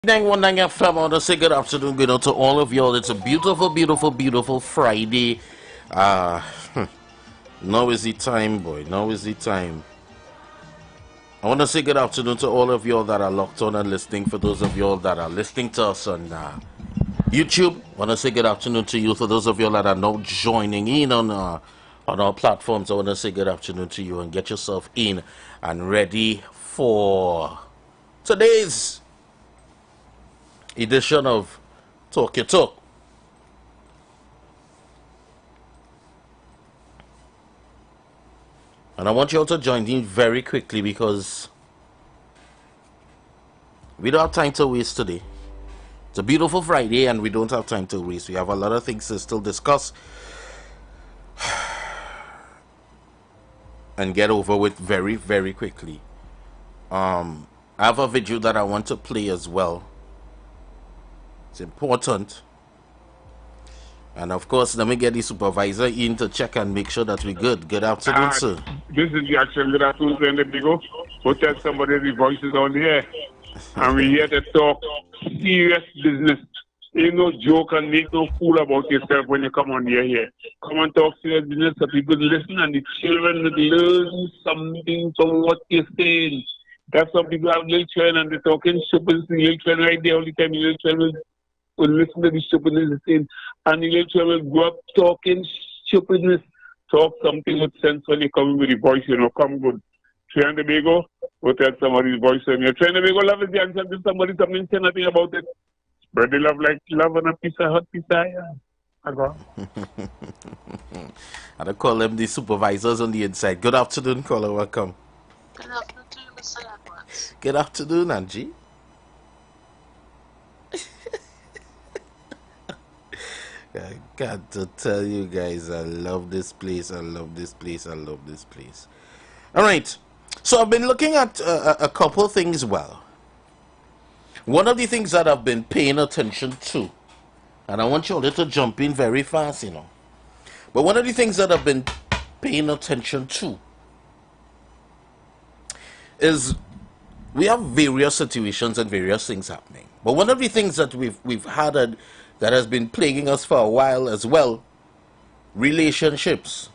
91.9 FM. I want to say good afternoon, good night to all of y'all. It's a beautiful, beautiful, beautiful Friday. Now is the time, boy. Now is the time. I want to say good afternoon to all of y'all that are locked on and listening. For those of y'all that are listening to us on YouTube, I want to say good afternoon to you. For those of y'all that are now joining in on our platforms, I want to say good afternoon to you and get yourself in and ready for today's edition of Talk Your Talk. And I want you all to join in very quickly because we don't have time to waste today. It's a beautiful Friday and we don't have time to waste. We have a lot of things to still discuss and get over with very, very quickly. I have a video that I want to play as well. It's important. And of course, let me get the supervisor in to check and make sure that we're good. Good afternoon, sir. This is the actual good afternoon, friend. Go tell somebody the voices on the air. And we're here to talk serious business. Ain't no joke and make no fool about yourself when you come on here. Come and talk serious business so people listen and the children will learn something from what you're saying. That's some people have little children and they're talking stupid. The little children right there all the time. The little children will listen to the stupidness thing. And the little children will grow up talking stupidness. Talk something with sense when you come with the voice, come good. Trinidad, go tell somebody's voice on you. Trinidad, love is the answer to somebody, something, say nothing about it. But they love like love on a piece of hot pizza. I go. And I call them the supervisors on the inside. Good afternoon, caller. Welcome. Good afternoon to you, Mr. Edwards. Good afternoon, Angie. I got to tell you guys, I love this place. I love this place. I love this place. All right. So I've been looking at a couple things. Well, one of the things that I've been paying attention to, and I want you all to jump in very fast, but one of the things that I've been paying attention to is we have various situations and various things happening. But one of the things that we've had that has been plaguing us for a while as well, relationships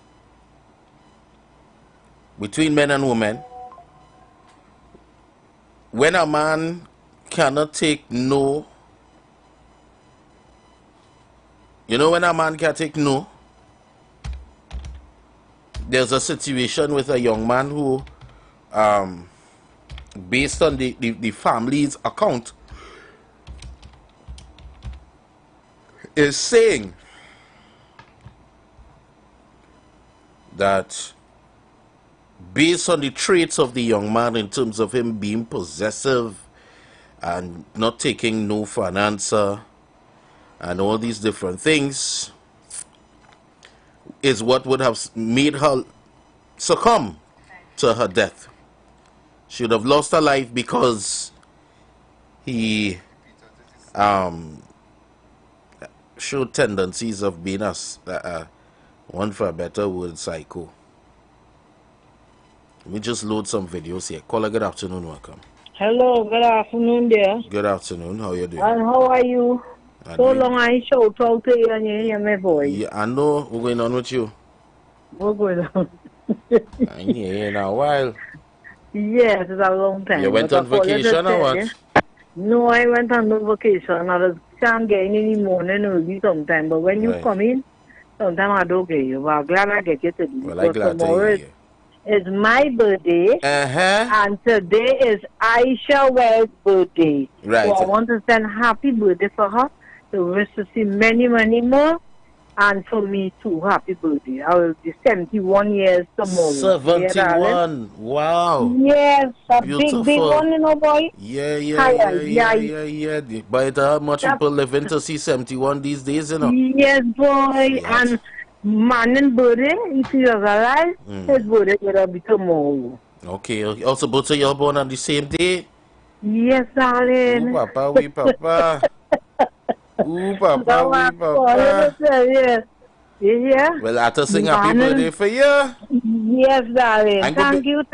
between men and women. When a man cannot take no, when a man can't take no, there's a situation with a young man who, based on the family's account, is saying that based on the traits of the young man in terms of him being possessive and not taking no for an answer and all these different things, is what would have made her succumb to her death. She would have lost her life because he showed tendencies of being one for a better word, psycho. Let me just load some videos here. Caller, good afternoon, welcome. Hello, good afternoon, dear. Good afternoon, how are you doing? And how are you? So long I show talk to you and you hear my voice. Yeah, I know. What's going on with you? What's going on? I ain't here in a while. Yes, it's a long time. You went on vacation or what? No, I went on no vacation. I was getting in the morning early sometime. But when you come in, sometimes I don't get you. But I'm glad I get you today. Well, I'm glad to hear you. It's my birthday, and today is Aisha Well's birthday. Right. So I want to send happy birthday for her. So wish to see many, many more. And for me too, happy birthday. I will be 71 years tomorrow. 71. Wow. Yes, a beautiful. big one, boy. Yeah. But how much people living to see 71 these days, Yes, boy. Yes. And man and birthday, if you are alive, his birthday will be tomorrow. Okay. Also, both of you are born on the same day? Yes, darling. Oh, Papa, we Papa. Ooh, Papa, we Papa. Yeah. Well, I have to sing happy birthday for you. Yes, darling. Thank you.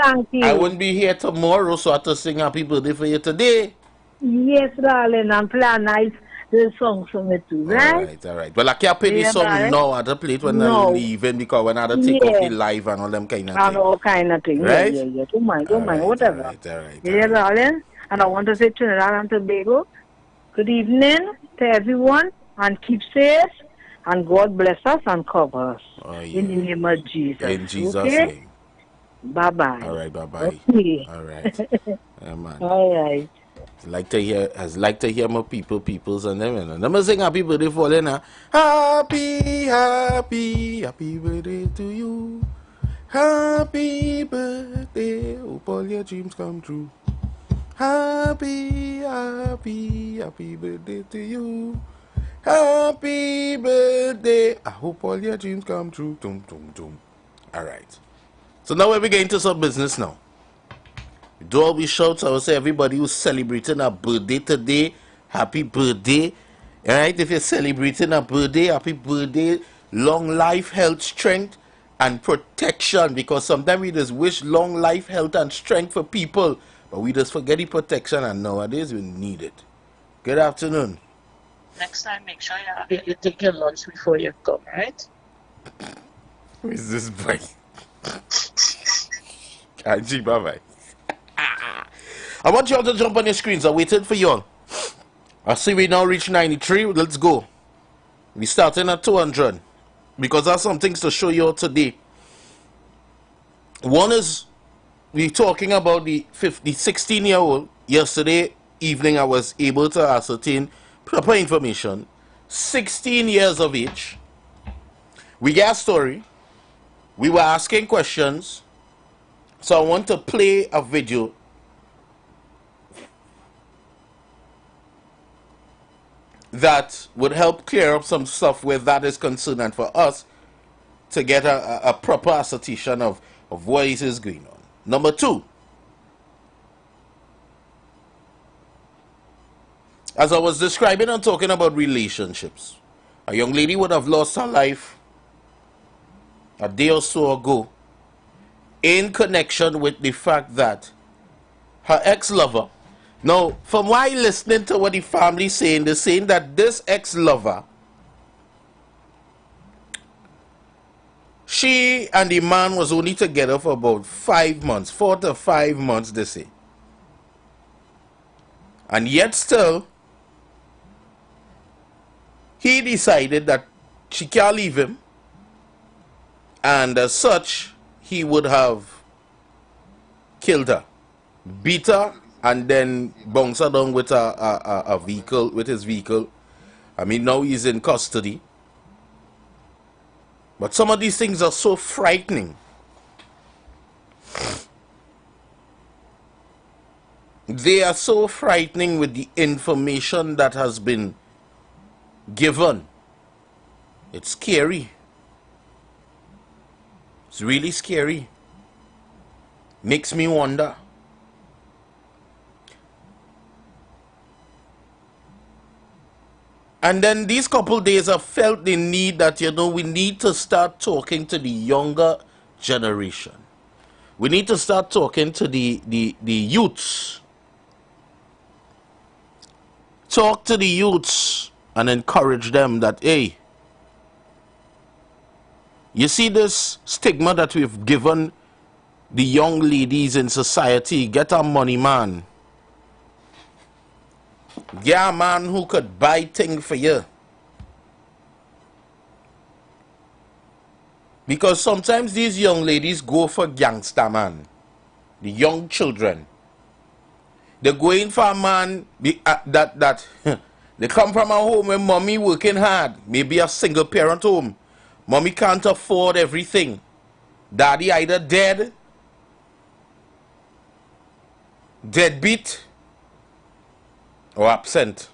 I wouldn't be here tomorrow, so I have to sing happy birthday for you today. Yes, darling, and play a nice little song for me too, right? All right. Well, I can't play this song darling? now. I have to play it when I'm No. leaving because when I have to take off the Yeah. live and all them kind of And things. all kind of things. Right? Yeah. Don't mind, whatever. All right. Yeah, darling. And I want to say Trinidad and Tobago, good evening to everyone, and keep safe, and God bless us and cover us. Oh, yeah. In the name of Jesus. In Jesus' okay? name. Bye-bye. All right, bye-bye. Okay. All right. Yeah, man. All right. I like to hear my peoples and them. And I'm sing happy birthday for Lena. Happy birthday to you. Happy birthday. Hope all your dreams come true. Happy birthday to you. Happy birthday. I hope all your dreams come true. Dum, dum, dum. All right. So now we're getting to some business now. We do always shout, I will say everybody who's celebrating a birthday today, happy birthday. All right, if you're celebrating a birthday, happy birthday, long life, health, strength, and protection. Because sometimes we just wish long life, health, and strength for people, but we just forget the protection, and nowadays we need it. Good afternoon. Next time, make sure you take your lunch before you come, right? Who is this boy? Angie, bye-bye. I want you all to jump on your screens. I'm waiting for you all. I see we now reach 93. Let's go. We starting at 200 because I have some things to show you all today. One is we're talking about the 16-year-old. Yesterday evening I was able to ascertain proper information. 16 years of age. We got a story. We were asking questions. So I want to play a video that would help clear up some stuff where that is concerned, and for us to get a proper assertion of what is going on. Number two, as I was describing and talking about relationships, a young lady would have lost her life a day or so ago in connection with the fact that her ex-lover, now from why listening to what the family saying, they're saying that this ex-lover, she and the man was only together for about 5 months, 4 to 5 months they say, and yet still he decided that she can't leave him, and as such he would have killed her, beat her, and then bounce her down with a vehicle, with his vehicle. I mean, now he's in custody. But some of these things are so frightening. They are so frightening with the information that has been given. It's scary. It's really scary. Makes me wonder. And then these couple days I felt the need that, we need to start talking to the younger generation. We need to start talking to the youths. Talk to the youths and encourage them that, hey, you see this stigma that we've given the young ladies in society? Get a money man. Get a man who could buy things for you. Because sometimes these young ladies go for gangster man. The young children. They're going for a man that they come from a home where mommy working hard. Maybe a single parent home. Mommy can't afford everything. Daddy either deadbeat, or absent.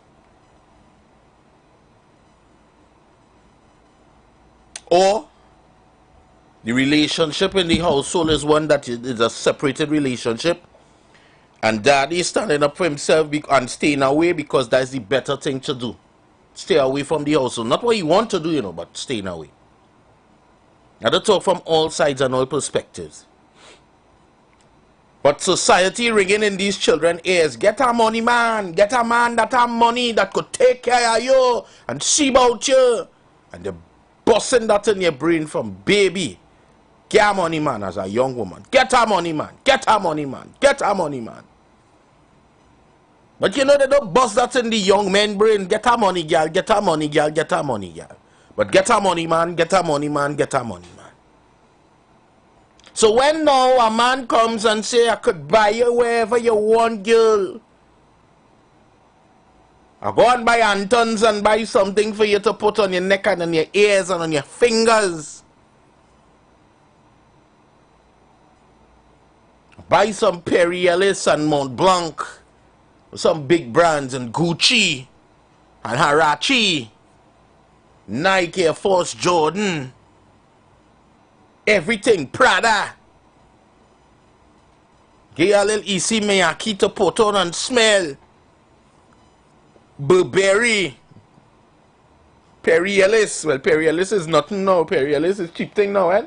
Or the relationship in the household is one that is a separated relationship, and daddy is standing up for himself and staying away because that's the better thing to do. Stay away from the household. Not what you want to do, but staying away. Now to talk from all sides and all perspectives. But society ringing in these children's ears, get a money man, get a man that have money that could take care of you and see about you. And they're busting that in your brain from baby. Get a money man as a young woman. Get a money man, get a money man, get a money man. But you know they don't bust that in the young men brain. Get a money girl, get a money girl, get a money girl. But get a money man, get a money man, get a money man. So when now a man comes and say, I could buy you wherever you want, girl. I go and buy Antons and buy something for you to put on your neck and on your ears and on your fingers. Buy some Perry Ellis and Mont Blanc. Some big brands and Gucci and Harachi. Nike, Air Force, Jordan. Everything, Prada. Get a little Issey Miyake to put on and smell. Burberry. Perry Ellis. Well, Perry Ellis is nothing now. Perry Ellis is cheap thing now, eh?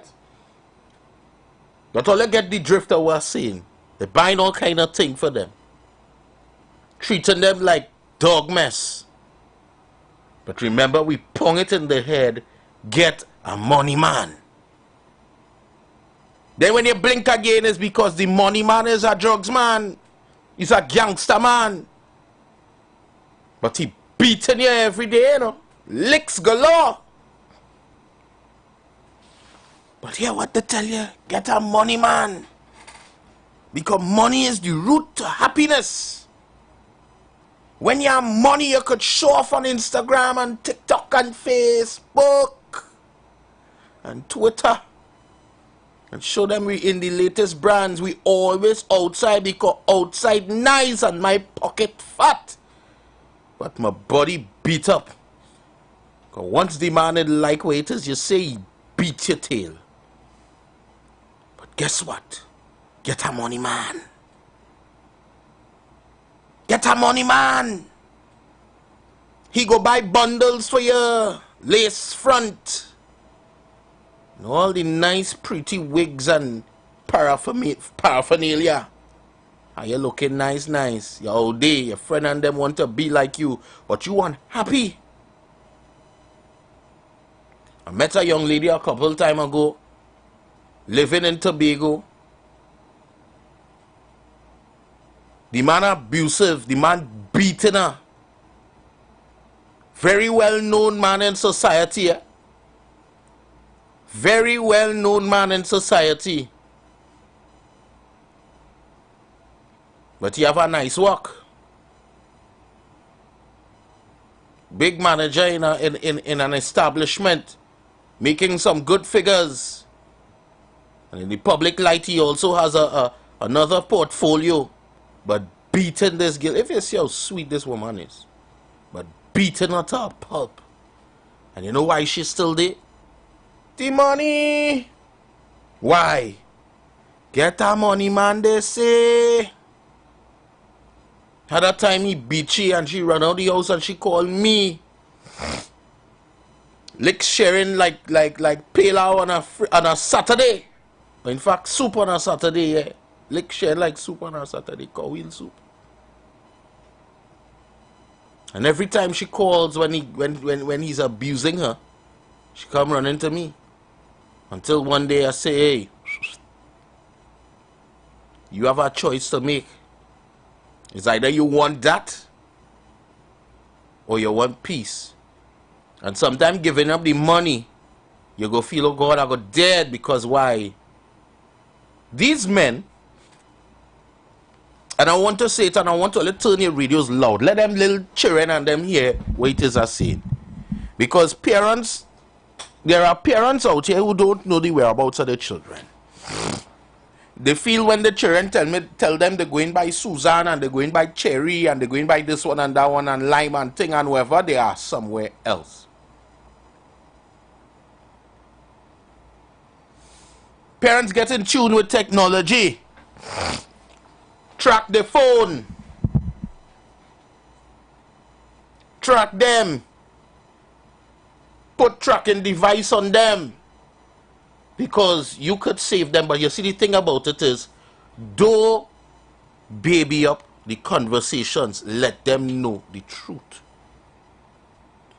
But all you get the drift of what we're saying. They're buying all kind of thing for them. Treating them like dog mess. But remember, we pong it in the head. Get a money man. Then when you blink again, it's because the money man is a drugs man. He's a gangster man. But he beating you every day, you know. Licks galore. But here what to tell you, get a money man. Because money is the root to happiness. When you have money, you could show off on Instagram and TikTok and Facebook and Twitter. And show them we in the latest brands. We always outside because outside nice and my pocket fat. But my body beat up. Because once the man is like waiters, you say he beat your tail. But guess what? Get a money man. Get a money man. He go buy bundles for you. Lace front. And all the nice pretty wigs and paraphernalia. Are you looking nice? Your whole day, your friend and them want to be like you. But you want happy. I met a young lady a couple time ago. Living in Tobago. The man abusive. The man beating her. Very well known man in society. Very well known man in society. But he have a nice work. Big manager in an establishment. Making some good figures. And in the public light he also has another portfolio. But beating this girl. If you see how sweet this woman is. But beating her to a pulp. And you know why she's still there? The money. Why? Get a money man, they say. At that time he beat she and she ran out the house and she called me. Lick sharing like pilau on a Saturday. In fact, soup on a Saturday, yeah. Lick sharing like soup on a Saturday, cow wheel soup. And every time she calls when he's abusing her, she come running to me. Until one day I say, hey, you have a choice to make. It's either you want that or you want peace. And sometimes giving up the money, you go feel, oh God, I got dead. Because why? These men, and I want to say it and I want to turn your radios loud. Let them little children and them hear what it is I saying. Because parents, there are parents out here who don't know the whereabouts of their children. They feel when the children tell them they're going by Susan and they're going by Cherry and they're going by this one and that one and Lime and thing and whoever, they are somewhere else. Parents get in tune with technology. Track the phone. Track them. Put tracking device on them. Because you could save them, but you see the thing about it is, Don't baby up the conversations. Let them know the truth.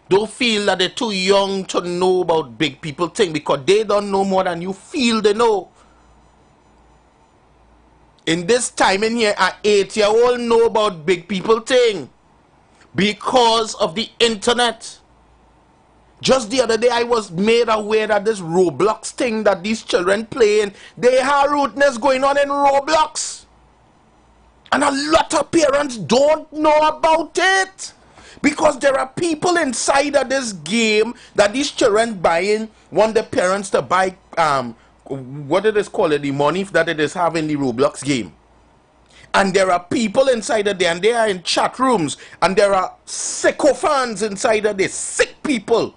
Don't feel that they're too young to know about big people thing, because they don't know more than you feel they know. In this time in here, an 8-year-old know about big people thing because of the internet. Just the other day, I was made aware that this Roblox thing that these children playing, they have rudeness going on in Roblox. And a lot of parents don't know about it. Because there are people inside of this game that these children buying, want the parents to buy, what it is called, the money that it is having the Roblox game. And there are people inside of there, and they are in chat rooms, and there are sycophants inside of this, sick people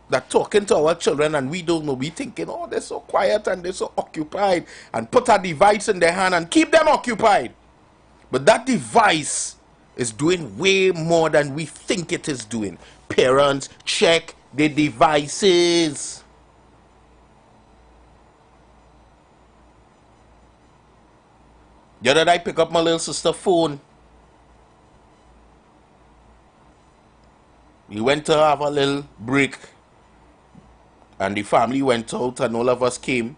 that talking to our children, and we don't know. We thinking, oh, they're so quiet and they're so occupied, and put a device in their hand and keep them occupied. But that device is doing way more than we think it is doing. Parents, check the devices. The other day, I pick up my little sister's phone. We went to have a little break, and the family went out, and all of us came.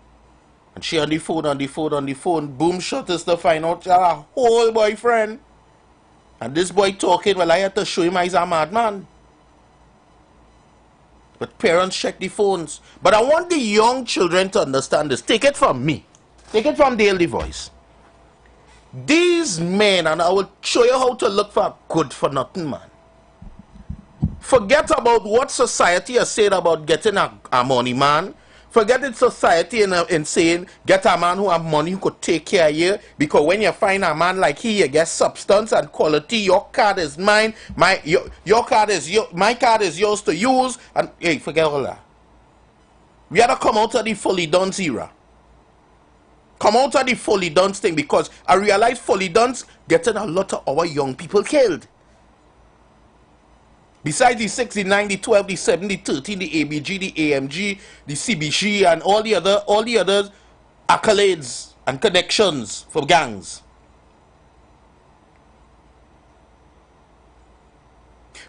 And she on the phone, boom, shut us to find out she had a whole boyfriend. And this boy talking, well, I had to show him he's a madman. But parents check the phones. But I want the young children to understand this. Take it from me. Take it from Dale the Voice. These men, and I will show you how to look for a good for nothing man. Forget about what society has said about getting a money man. Forget it society in saying get a man who have money who could take care of you, because when you find a man like he, you get substance and quality. Your card is mine, your card is my card is yours to use, and hey, forget all that. We had to come out of the fully done era. Come out of the fully done thing, because I realize fully done's getting a lot of our young people killed. Besides the 6, the 9, the 12, the 7, the 13, the ABG, the AMG, the CBG, and all the other accolades and connections for gangs.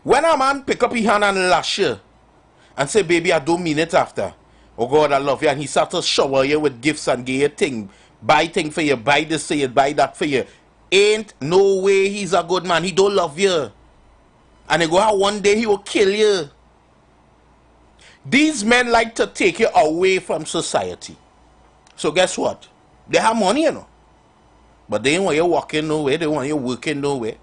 When a man pick up his hand and lash you and say, baby, I don't mean it after. Oh God, I love you. And he start to shower you with gifts and give you thing. Buy thing for you, buy this for you, buy that for you. Ain't no way he's a good man. He don't love you. And they go out one day he will kill you. These men like to take you away from society. So guess what? They have money, you know. But they don't want you walking nowhere. They want you working nowhere.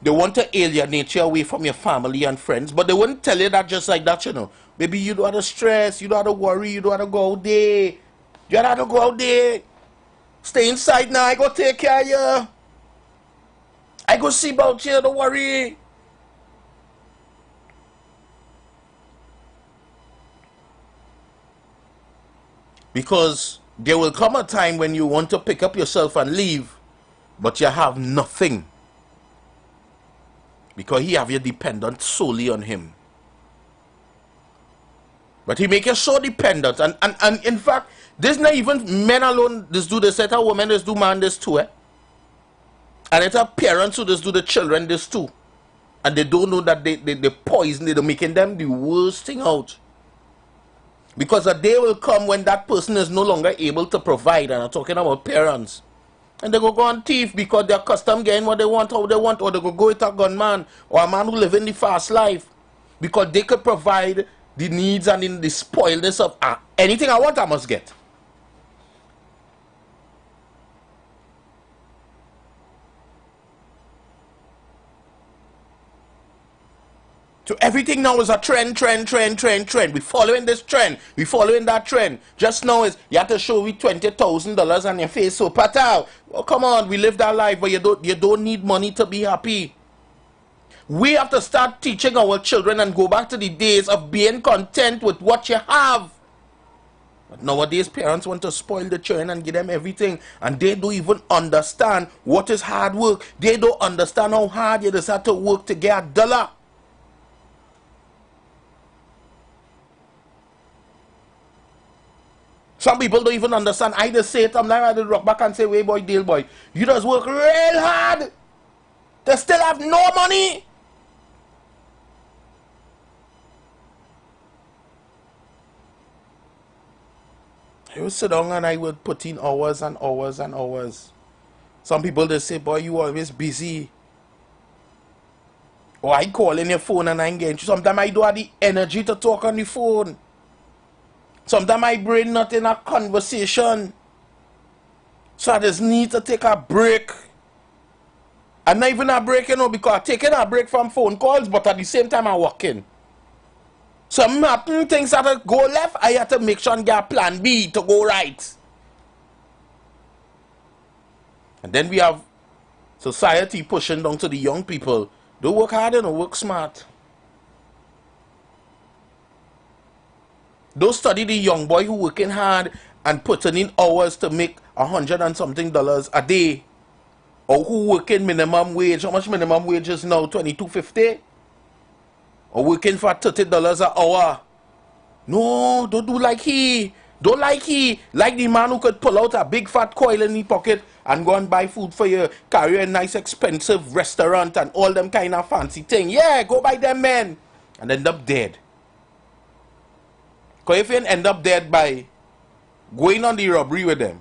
They want to alienate you away from your family and friends. But they wouldn't tell you that just like that, you know. Baby, you don't have to stress. You don't have to worry. You don't have to go out there. You don't have to go out there. Stay inside now. I go take care of you. I go see about you, don't worry. Because there will come a time when you want to pick up yourself and leave, but you have nothing. Because he have you dependent solely on him. But he make you so dependent. And in fact, there's not even men alone this do this. It's a woman this do man this too, eh? And it's a parents who just do the children this too. And they don't know that they poison, they're making them the worst thing out. Because a day will come when that person is no longer able to provide. And I'm talking about parents. And they go on thief because they're accustomed getting what they want, how they want. Or they go with a gunman or a man who live in the fast life. Because they could provide the needs and in the spoilness of anything I want, I must get. So everything now is a trend. We following this trend. We following that trend. Just now is you have to show me $20,000 on your face. So pata, oh, come on, we live that life, but you don't need money to be happy. We have to start teaching our children and go back to the days of being content with what you have. But nowadays, parents want to spoil the children and give them everything. And they don't even understand what is hard work. They don't understand how hard you just have to work to get a dollar. Some people don't even understand. I just say it, sometimes I just rock back and say, wait boy, deal boy, you just work real hard. They still have no money. I would sit down and I would put in hours and hours and hours. Some people just say, boy, you always busy. Or I call in your phone and I engage. Sometimes I don't have the energy to talk on the phone. Sometimes my brain not in a conversation. So I just need to take a break. I'm not even a break, you know, because I'm taking a break from phone calls, but at the same time I'm working. Some happen things that go left, I have to make sure I get plan B to go right. And then we have society pushing down to the young people. Don't work hard and work smart. Don't study the young boy who working hard and putting in hours to make $100 and something a day. Or who working minimum wage. How much minimum wage is now? $22.50? Or working for $30 an hour. No, don't do like he. Don't like he. Like the man who could pull out a big fat coil in his pocket and go and buy food for you. Carry a nice expensive restaurant and all them kind of fancy thing. Yeah, go buy them men. And end up dead. Because if you end up dead by going on the robbery with them,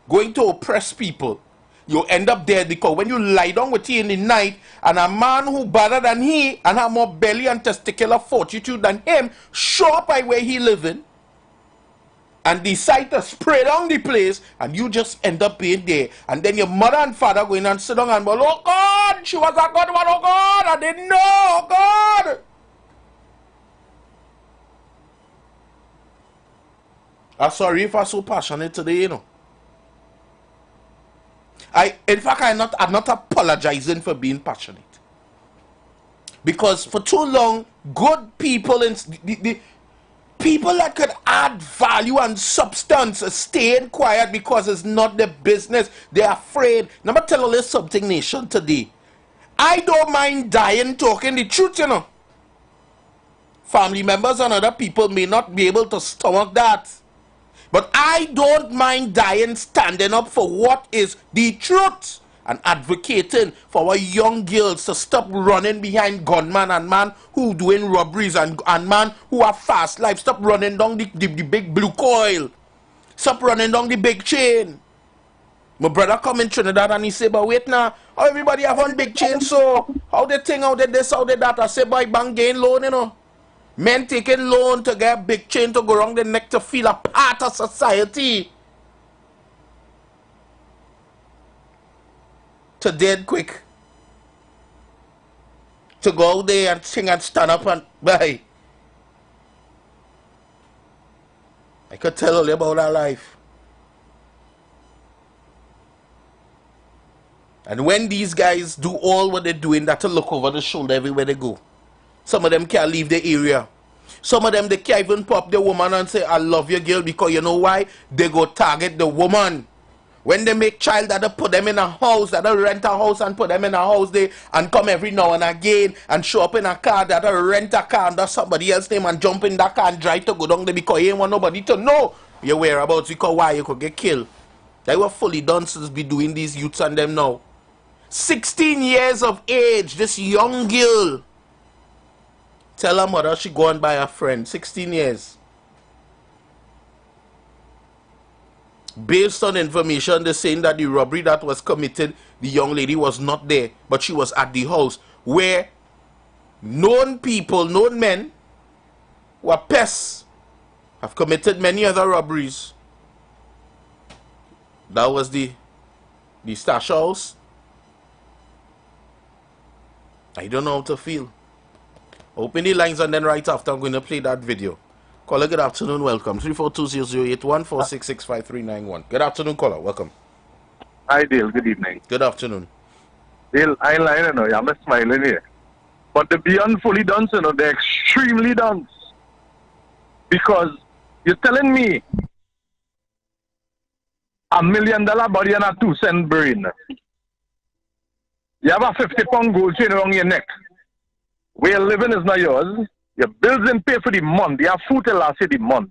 going to oppress people, you end up dead because when you lie down with him in the night and a man who better than he and have more belly and testicular fortitude than him show up by where he living and decide to spray down the place and you just end up being there. And then your mother and father going and sit down and go, oh God, she was a good one, oh God, I didn't know, oh God. I'm sorry if I'm so passionate today, you know. In fact, I'm not apologizing for being passionate. Because for too long, good people and the people that could add value and substance are staying quiet because it's not their business. They're afraid. Now, I'm telling you something, nation, today. I don't mind dying talking the truth, you know. Family members and other people may not be able to stomach that. But I don't mind dying standing up for what is the truth and advocating for our young girls to stop running behind gunmen and man who doing robberies and man who have fast life. Stop running down the big blue coil. Stop running down the big chain. My brother come in Trinidad and he say, but wait now, how everybody have one big chain, so how they think, how they this, how they that? I say, boy, bank gain loan, you know. Men taking loan to get a big chain to go around the neck to feel a part of society. To dead quick. To go out there and sing and stand up and bye. I could tell you about our life. And when these guys do all what they're doing, that'll look over the shoulder everywhere they go. Some of them can't leave the area. Some of them, they can't even pop the woman and say, I love you, girl, because you know why? They go target the woman. When they make child, that'll put them in a house, that'll rent a house and put them in a house there and come every now and again and show up in a car, that'll rent a car under somebody else's name and jump in that car and drive to go down there because you ain't want nobody to know your whereabouts because why you could get killed. They were fully done since be doing these youths and them now. 16 years of age, this young girl. Tell her mother she go and buy a friend. 16 years. Based on information, they're saying that the robbery that was committed, the young lady was not there, but she was at the house where known people, known men, who are pests, have committed many other robberies. That was the stash house. I don't know how to feel. Open the lines and then right after I'm going to play that video. Caller, good afternoon, welcome. 342-0081-466-5391. Good afternoon, caller, welcome. Hi, Dale, good evening. Good afternoon. Dale, I lie, you know, I'm not smiling here. But the beyond fully done, you know, they're extremely done. Because you're telling me $1 million body and a 2-cent brain. You have a 50-pound gold chain around your neck. Where you're living is not yours. Your bills didn't pay for the month. You have food to last you the month.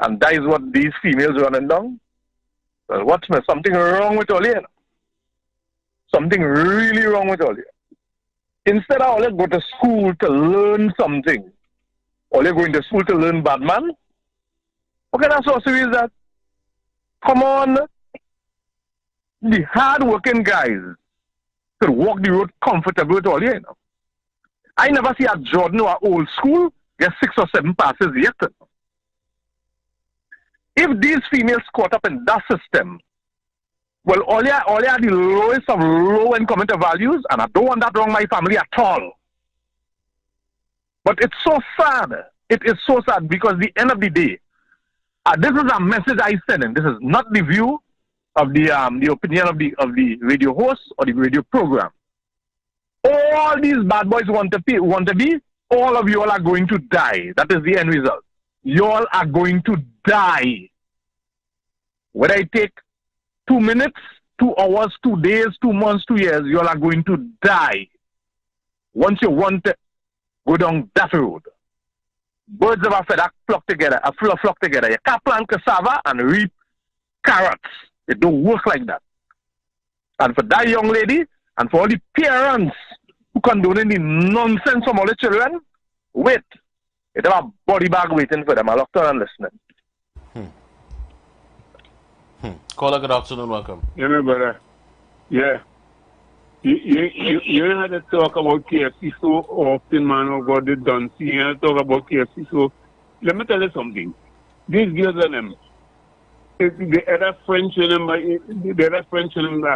And that is what these females running down. Well, watch me, something wrong with all you. Something really wrong with all you. Instead of all you go to school to learn something, all you going to school to learn bad man? What kind of sorcery is that? Come on. The hard-working guys could walk the road comfortable with all you know. I never see a Jordan or old school get 6 or 7 passes yet. If these females caught up in that system, well, all you are the lowest of low income values, and I don't want that wrong my family at all. But it's so sad. It is so sad because at the end of the day, this is a message I send in. This is not the view of the opinion of the radio host or the radio program. All these bad boys want to be, all of you all are going to die. That is the end result. You all are going to die. Whether I take 2 minutes, 2 hours, 2 days, 2 months, 2 years, you all are going to die. Once you want to go down that road. Birds of a feather flock together, flock together. You can't plant cassava and reap carrots. It don't work like that. And for that young lady, and for all the parents who condoning the nonsense from all the children, wait. It have a body bag waiting for them. I locked on and listening. Caller, good afternoon, welcome. Yeah, my brother. Yeah. You know how to talk about KFC so often, man, about the dance. You know talk about KFC so. Let me tell you something. These girls are them. The other French in them,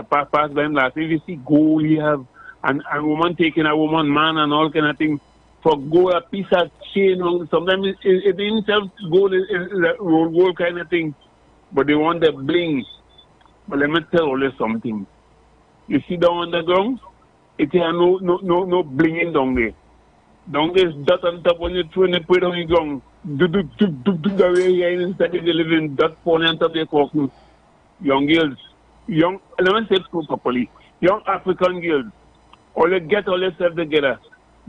pass by them last. If you see gold, you have a woman taking a woman, man, and all kind of things. For gold, a piece of chain, sometimes it didn't have gold, it's a gold kind of thing. But they want the bling. But let me tell you something. You see down on the ground, it has no blinging down there. Down there is dot on top when you throw it, put it on the ground. The way here instead of living dot falling on top of the cockney. Young girls, let me say it properly. Young African girls, all they get all themselves together.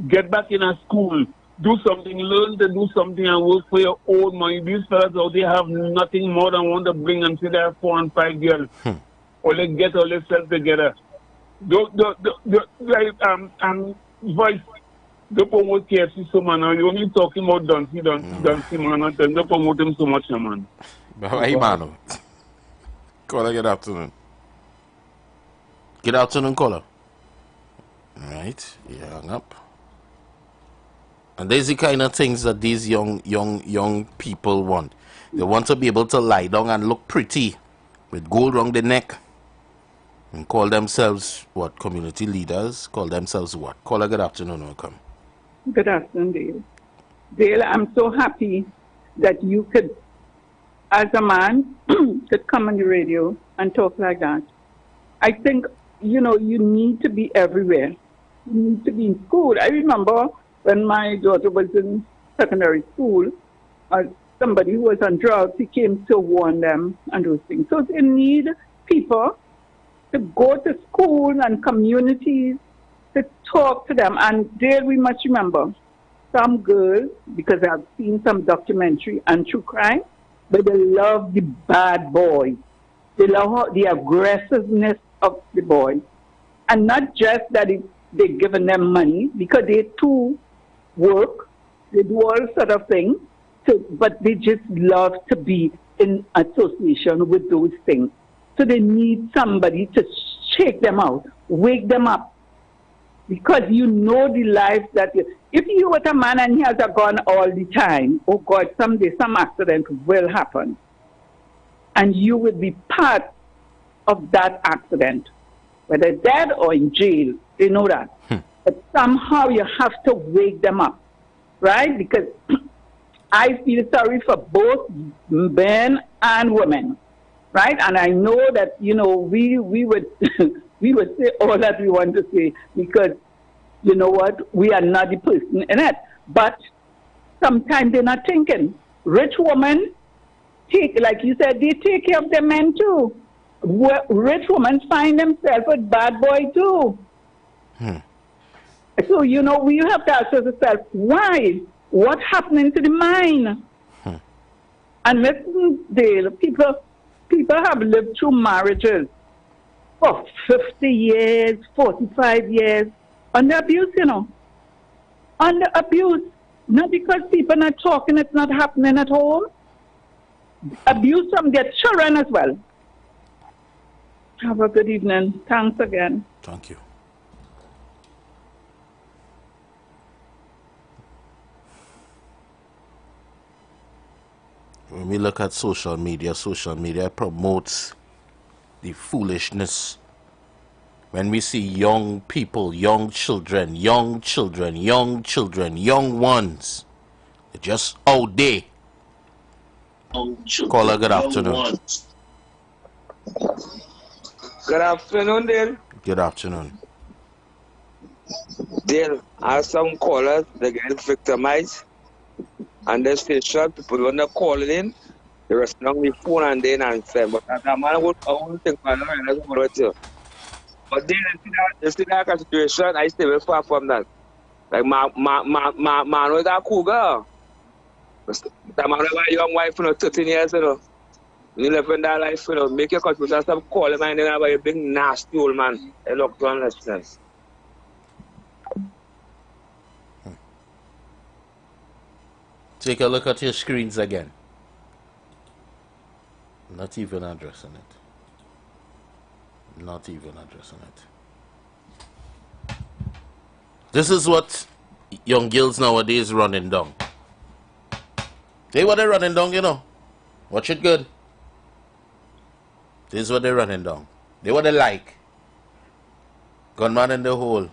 Get back in a school. Do something, learn to do something and work for your own money. These fellas out there have nothing more than want to bring until they have 4 and 5 girls. Or they get all themselves together. Voice, don't promote KFC so man. You're only talking about Duncy man. Don't promote him so much, man. Hey, man. Caller, good afternoon. Good afternoon, caller. All right, you hung up. And there's the kind of things that these young people want. They want to be able to lie down and look pretty with gold around the neck and call themselves what? Community leaders? Call themselves what? Caller, good afternoon, welcome. Good afternoon, Dale. Dale, I'm so happy that you could, as a man, could come on the radio and talk like that. I think, you need to be everywhere. You need to be in school. I remember when my daughter was in secondary school, somebody who was on drugs, he came to warn them and those things. So they need people to go to schools and communities to talk to them. And there we must remember, some girls, because I've seen some documentary and true crime, but they love the bad boy. They love the aggressiveness of the boy. And not just that they're giving them money, because they too work, they do all sort of things, but they just love to be in association with those things. So they need somebody to shake them out, wake them up. Because you know the life that if you with a man and he has a gun all the time, oh God, someday some accident will happen. And you will be part of that accident, whether dead or in jail. They know that. But somehow you have to wake them up, right? Because I feel sorry for both men and women, right? And I know that, we would we would say all that we want to say because, you know what, we are not the person in it. But sometimes they're not thinking. Rich women, like you said, they take care of their men too. Rich women find themselves with bad boy too. So, we have to ask ourselves, why? What's happening to the mind? And listen, Dale, people have lived through marriages for 50 years, 45 years, under abuse, you know. Under abuse. Not because people are not talking, it's not happening at home. Abuse from their children as well. Have a good evening. Thanks again. Thank you. When we look at social media promotes the foolishness. When we see young people, young children, young ones, they're just out there. Caller, good afternoon. Good afternoon, Dale. Good afternoon. Dale, I have some callers, they get victimized. And the station, people when they call in, they respond on the phone and they answer. But as a man, I won't think I know. But then you see that situation, I stay very far from that. Like man was a cool girl. The man was a young wife, 13 years, You live in that life, make your contribution, stop calling man, then about a big nasty old man. I look to understand. Take a look at your screens again. Not even addressing it. Not even addressing it. This is what young girls nowadays running down. They what they're running down, you know. Watch it good. This is what they're running down. They what they like. Gunman in the hole.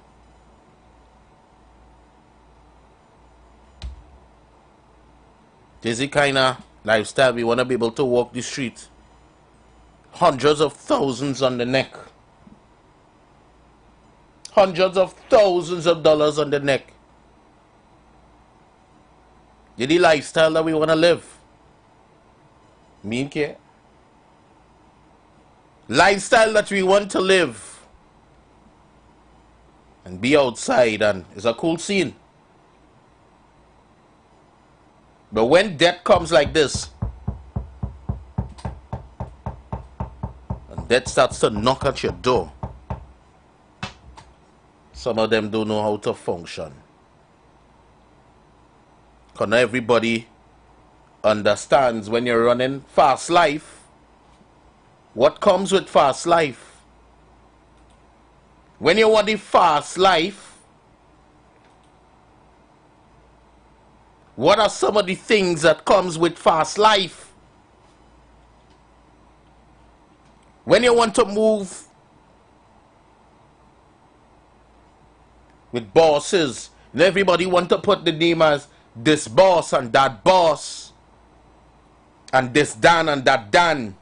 This is the kind of lifestyle we want to be able to walk the street. Hundreds of thousands on the neck. Hundreds of thousands of dollars on the neck. This is the lifestyle that we want to live. Me care. Lifestyle that we want to live. And be outside, and it's a cool scene. But when death comes like this, and death starts to knock at your door, some of them don't know how to function. Because not everybody understands when you're running fast life, what comes with fast life. When you want the fast life, what are some of the things that comes with fast life? When you want to move with bosses, and everybody want to put the name as this boss and that boss, and this Dan and that Dan.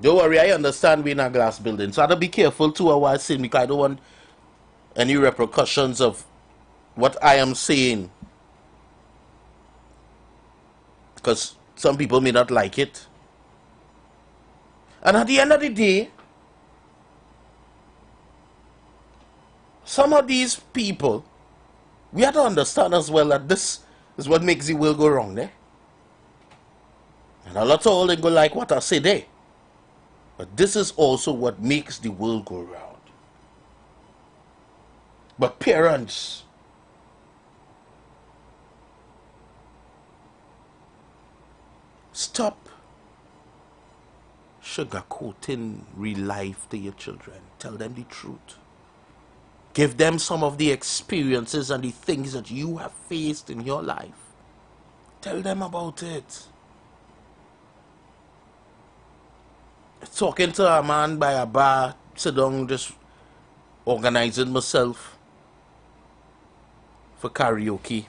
Don't worry, I understand we're in a glass building, so I have to be careful too of what I say, because I don't want any repercussions of what I am saying, because some people may not like it. And at the end of the day, some of these people, we have to understand as well that this is what makes the world go wrong there. And a lot of all they go like what I say there. But this is also what makes the world go round. But parents, stop sugarcoating real life to your children. Tell them the truth. Give them some of the experiences and the things that you have faced in your life. Tell them about it. Talking to a man by a bar, sit down, just organizing myself for karaoke,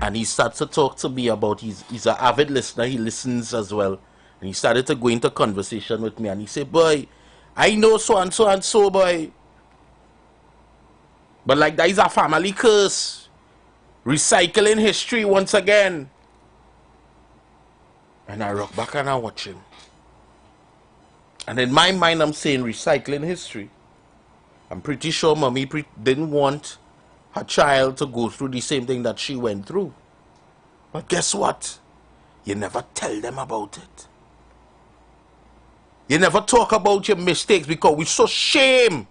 and he starts to talk to me about he's an avid listener, he listens as well, and he started to go into conversation with me, and he said, boy, I know so and so and so, boy, but like that is a family curse, recycling history once again. And I rock back and I watch him, and in my mind I'm saying recycling history. I'm pretty sure mommy didn't want her child to go through the same thing that she went through. But guess what? You never tell them about it. You never talk about your mistakes because we're so ashamed.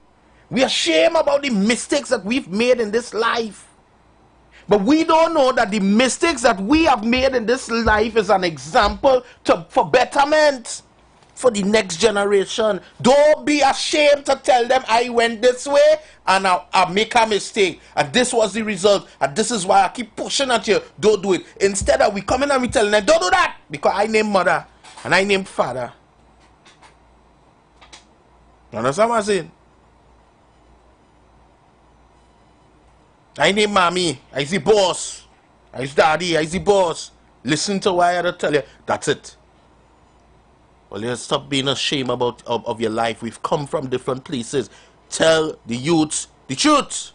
We are ashamed about the mistakes that we've made in this life. But we don't know that the mistakes that we have made in this life is an example for betterment for the next generation. Don't be ashamed to tell them, I went this way and I make a mistake. And this was the result. And this is why I keep pushing at you. Don't do it. Instead of we coming and we telling them, don't do that. Because I named mother and I named father. You understand what I'm saying? I name mommy, I the boss. I daddy, I the boss. Listen to what I had to tell you. That's it. Well, you stop being ashamed of your life. We've come from different places. Tell the youths the truth.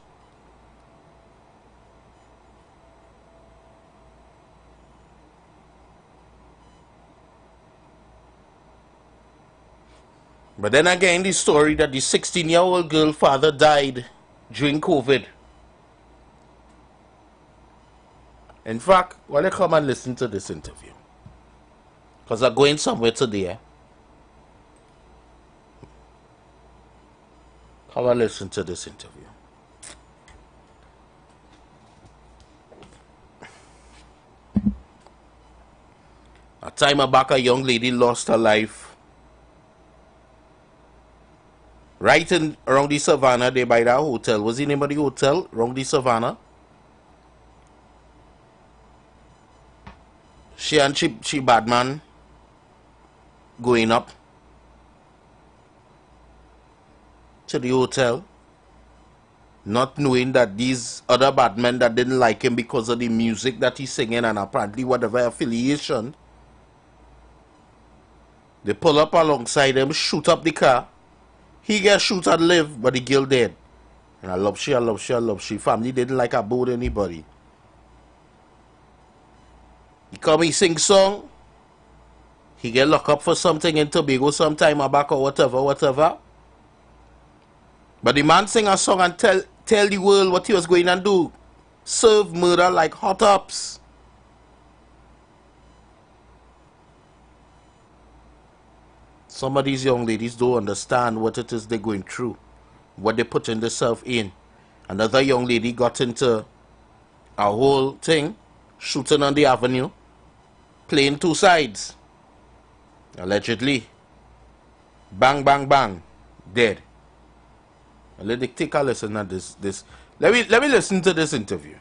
But then again, the story that the 16-year-old girl father died during COVID. In fact, well, come and listen to this interview. Because I'm going somewhere today. Come and listen to this interview. A time back, a young lady lost her life. Right in around the Savannah, there by that hotel. What's the name of the hotel? Around the Savannah. She and she bad man going up to the hotel, not knowing that these other bad men that didn't like him because of the music that he's singing and apparently whatever affiliation, they pull up alongside him, shoot up the car. He gets shoot and live, but the girl dead. And I love she, I love she, I love she. Family didn't like about anybody. He come, he sing song. He get locked up for something in Tobago sometime back or whatever. But the man sing a song and tell the world what he was going to do. Serve murder like hot ups. Some of these young ladies don't understand what it is they're going through. What they're putting themselves in. Another young lady got into a whole thing. Shooting on the avenue. Playing two sides. Allegedly. Bang, bang, bang. Dead. Let me take a listen at this. Let me listen to this interview.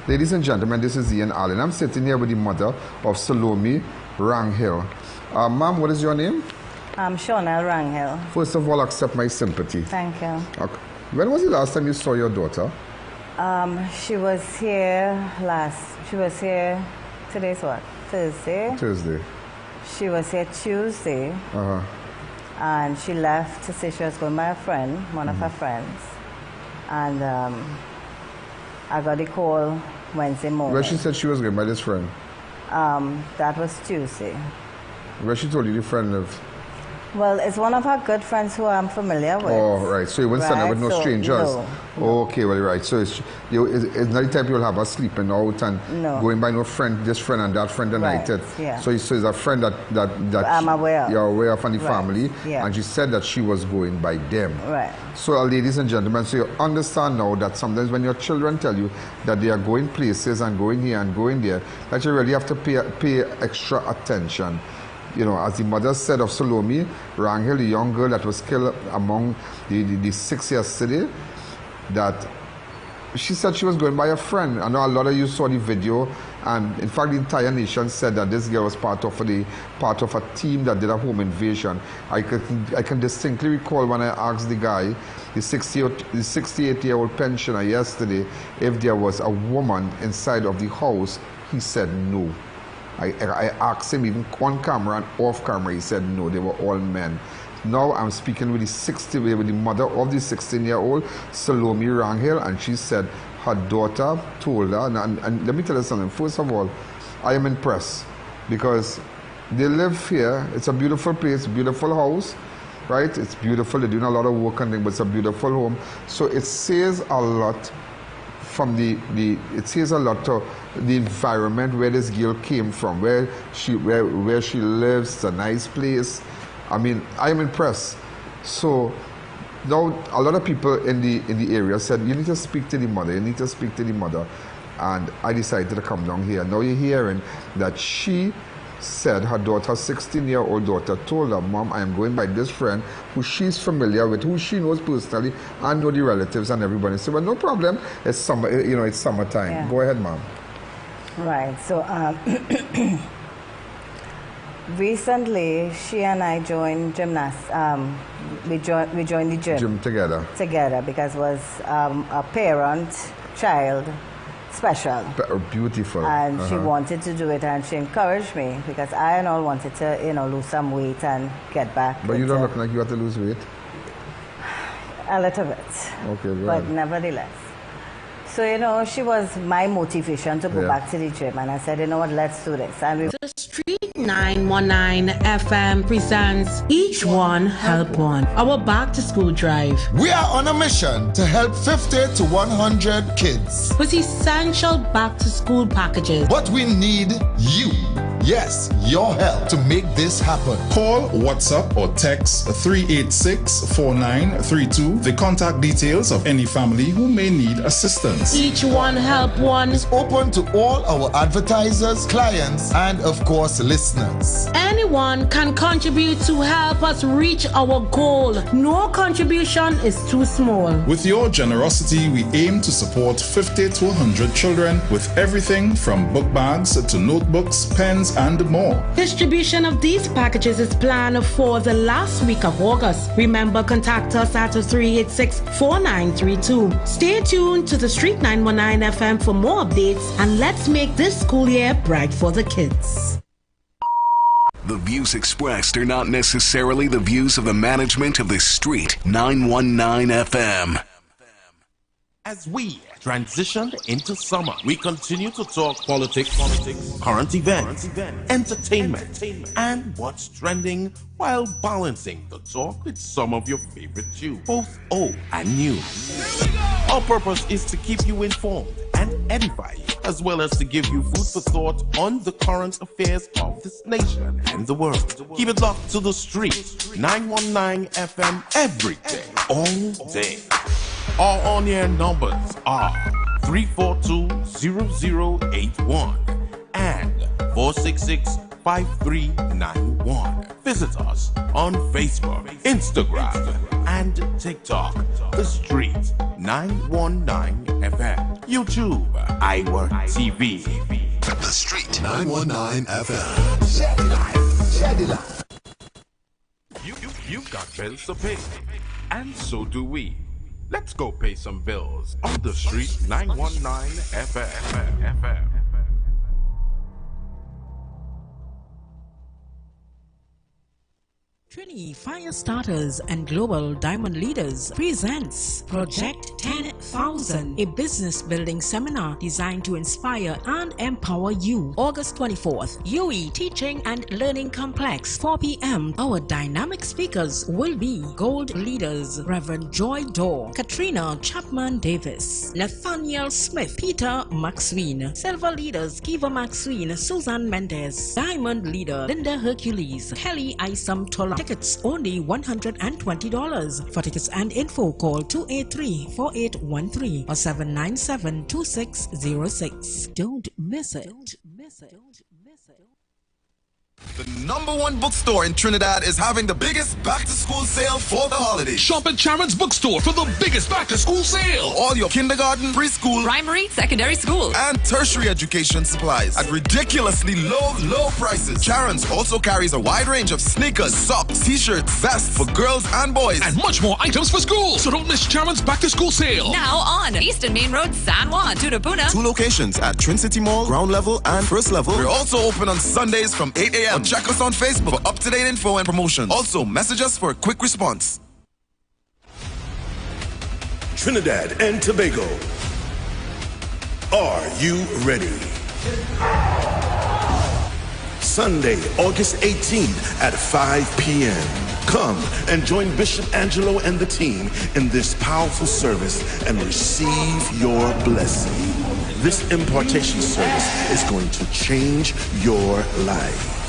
Ladies and gentlemen, this is Ian Allen. I'm sitting here with the mother of Salome Ranghill. Ma'am, what is your name? I'm Shonel Ranghill. First of all, accept my sympathy. Thank you. Okay. When was the last time you saw your daughter? She was here today's what? Thursday? Thursday. She was here Tuesday. Uh-huh. And she left to say she was going by a friend, one of her friends. And I got a call Wednesday morning. Where she said she was going by this friend? That was Tuesday. Where she told you the friend lived? Well, it's one of her good friends who I'm familiar with. Oh, right. So you wouldn't stand there with no strangers? No. Oh, okay, well, right. So it's not the type you'll have her sleeping out and going by no friend, this friend and that friend united. Right. Yeah. So it's a friend that I'm aware of. You're aware of and the Right. family. Yeah. And she said that she was going by them. Right. So, ladies and gentlemen, so you understand now that sometimes when your children tell you that they are going places and going here and going there, that you really have to pay extra attention. You know, as the mother said of Salome Ranghill, the young girl that was killed among the 6 yesterday, that she said she was going by a friend. I know a lot of you saw the video, and in fact the entire nation said that this girl was part of a team that did a home invasion. I can distinctly recall when I asked the guy, the 68-year-old pensioner yesterday, if there was a woman inside of the house. He said no. I asked him even on camera and off camera. He said no, they were all men. Now I'm speaking with the mother of the 16-year-old Salome Ranghill, and she said her daughter told her, and let me tell you something. First of all, I am impressed because they live here. It's a beautiful place, beautiful house. right? It's beautiful. They're doing a lot of work on it, but it's a beautiful home. So it says a lot from it says a lot to the environment where this girl came from, where she lives. It's a nice place. I mean, I'm impressed. So now a lot of people in the area said, you need to speak to the mother, you need to speak to the mother. And I decided to come down here. Now you're hearing that she said her daughter, 16-year-old daughter, told her, Mom, I am going by this friend who she's familiar with, who she knows personally, and know the relatives and everybody. So, well, no problem. It's summer, it's summertime. Yeah. Go ahead, Mom. Right. So, recently, she and I joined we joined the gym together. Because it was a parent-child special. Beautiful. And she wanted to do it, and she encouraged me because I and all wanted to, lose some weight and get back. But you don't look like you have to lose weight. A little bit. Okay, good. But nevertheless. So, she was my motivation to go back to the gym, and I said, you know what, let's do this. And The Street 919 FM presents Each One Help One, our back to school drive. We are on a mission to help 50 to 100 kids with essential back to school packages. But we need you. Yes, your help to make this happen. Call, WhatsApp, or text 386-4932 the contact details of any family who may need assistance. Each One Help One is open to all our advertisers, clients, and of course, listeners. Anyone can contribute to help us reach our goal. No contribution is too small. With your generosity, we aim to support 50 to 100 children with everything from book bags to notebooks, pens, and more. Distribution of these packages is planned for the last week of August. Remember, contact us at 386-4932. Stay tuned to the Street 919 FM for more updates, and let's make this school year bright for the kids. The views expressed are not necessarily the views of the management of the Street 919 FM. As we transition into summer, we continue to talk politics, current events, entertainment, and what's trending while balancing the talk with some of your favorite tunes, both old and new. Our purpose is to keep you informed and edify you, as well as to give you food for thought on the current affairs of this nation and the world. Keep it locked to the Street 919 FM every day, all day. Our on-air numbers are 342-0081 and 466-5391. Visit us on Facebook, Instagram, and TikTok. The Street 919 FM. YouTube, IWER TV. The Street 919 FM. Shed it live. You've got bills to pay, and so do we. Let's go pay some bills on the Street 919 FM. Trini Fire Starters and Global Diamond Leaders presents Project 10,000, a business building seminar designed to inspire and empower you. August 24th, UE Teaching and Learning Complex, 4 p.m. Our dynamic speakers will be Gold Leaders, Reverend Joy Dorr, Katrina Chapman Davis, Nathaniel Smith, Peter Maxwin. Silver Leaders, Kiva Maxwin, Susan Mendez. Diamond Leader, Linda Hercules, Kelly Isam Tola. Tickets only $120. For tickets and info, call 283-4813 or 797-2606. Don't miss it. The #1 bookstore in Trinidad is having the biggest back-to-school sale for the holidays. Shop at Sharon's Bookstore for the biggest back-to-school sale. All your kindergarten, preschool, primary, secondary school, and tertiary education supplies at ridiculously low prices. Sharon's also carries a wide range of sneakers, socks, t-shirts, vests for girls and boys, and much more items for school. So don't miss Sharon's back-to-school sale. Now on Eastern Main Road, San Juan, Tutapuna. 2 locations at Trin City Mall, ground level and first level. We're also open on Sundays from 8 a.m. Check us on Facebook for up-to-date info and promotions. Also, message us for a quick response. Trinidad and Tobago, are you ready? Sunday, August 18th at 5 p.m. Come and join Bishop Angelo and the team in this powerful service and receive your blessing. This impartation service is going to change your life.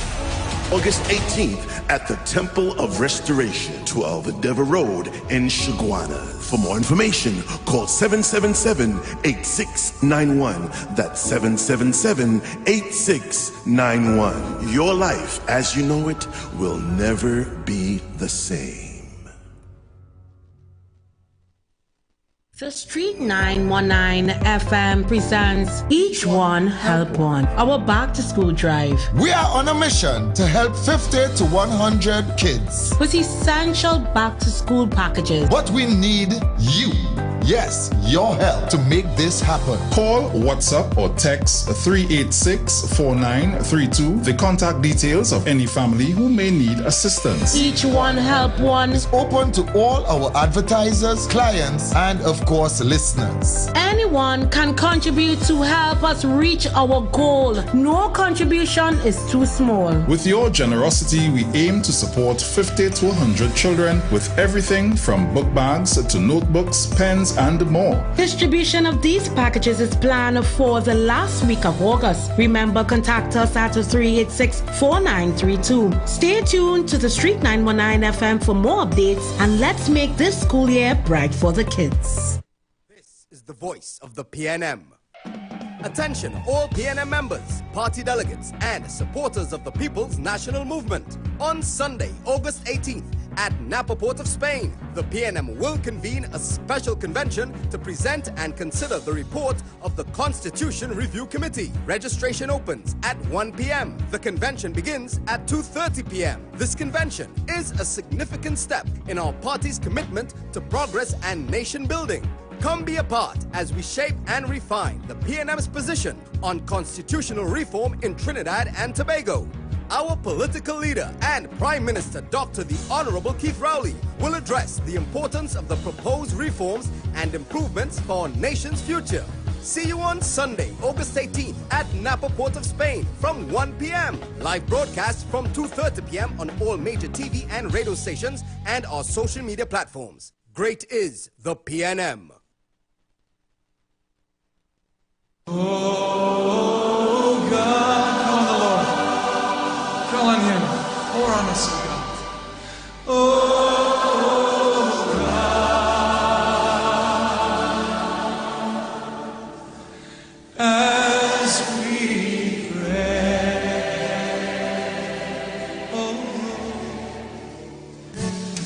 August 18th at the Temple of Restoration, 12 Endeavor Road in Chaguana. For more information, call 777-8691. That's 777-8691. Your life, as you know it, will never be the same. The Street 919 FM presents Each One Help One, our back to school drive. We are on a mission to help 50 to 100 kids with essential back to school packages. But we need you. Yes, your help to make this happen. Call, WhatsApp, or text 386-4932 the contact details of any family who may need assistance. Each One Help One is open to all our advertisers, clients, and of course, listeners. Anyone can contribute to help us reach our goal. No contribution is too small. With your generosity, we aim to support 50 to 100 children with everything from book bags to notebooks, pens, and more. Distribution of these packages is planned for the last week of August. Remember, contact us at 386-4932. Stay tuned to the Street 919 FM for more updates, and let's make this school year bright for the kids. This is the voice of the PNM. Attention all PNM members, party delegates, and supporters of the People's National Movement. On Sunday, August 18th, at Napa Port of Spain, the PNM will convene a special convention to present and consider the report of the Constitution Review Committee. Registration opens at 1 p.m. The convention begins at 2:30 p.m. This convention is a significant step in our party's commitment to progress and nation building. Come be a part as we shape and refine the PNM's position on constitutional reform in Trinidad and Tobago. Our political leader and Prime Minister Dr. the Honorable Keith Rowley will address the importance of the proposed reforms and improvements for our nation's future. See you on Sunday, August 18th at Napa Port of Spain from 1 p.m. Live broadcast from 2:30 p.m. on all major TV and radio stations and our social media platforms. Great is the PNM. Oh God, call on the Lord. Call on Him. Pour on us, oh God. Oh God. As we pray. Oh.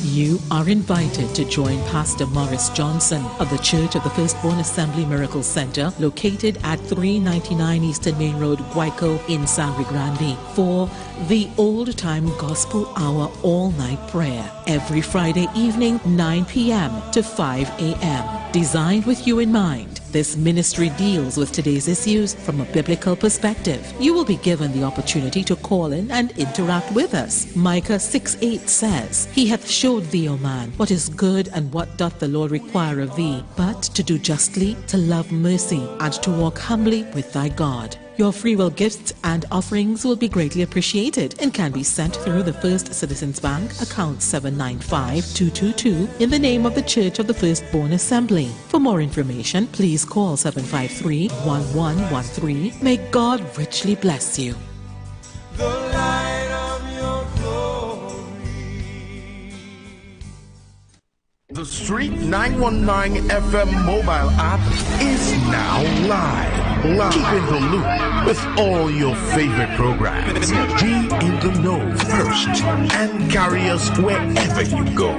You are invited to join Pastor Morris Johnson of the Church of the Firstborn Assembly Miracle Center, located at 399 Eastern Main Road, Guayco in Sangre Grande, for the Old Time Gospel Hour all-night prayer every Friday evening, 9 p.m. to 5 a.m. Designed with you in mind, this ministry deals with today's issues from a biblical perspective. You will be given the opportunity to call in and interact with us. Micah 6:8 says, He hath showed thee, O man, what is good and what doth the Lord require of thee, but to do justly, to love mercy, and to walk humbly with thy God. Your free will gifts and offerings will be greatly appreciated and can be sent through the First Citizens Bank, account 795-222, in the name of the Church of the Firstborn Assembly. For more information, please call 753-1113. May God richly bless you. The light of your glory. The Street 919 FM mobile app is now live. Keep in the loop with all your favorite programs. Be in the know first and carry us wherever you go.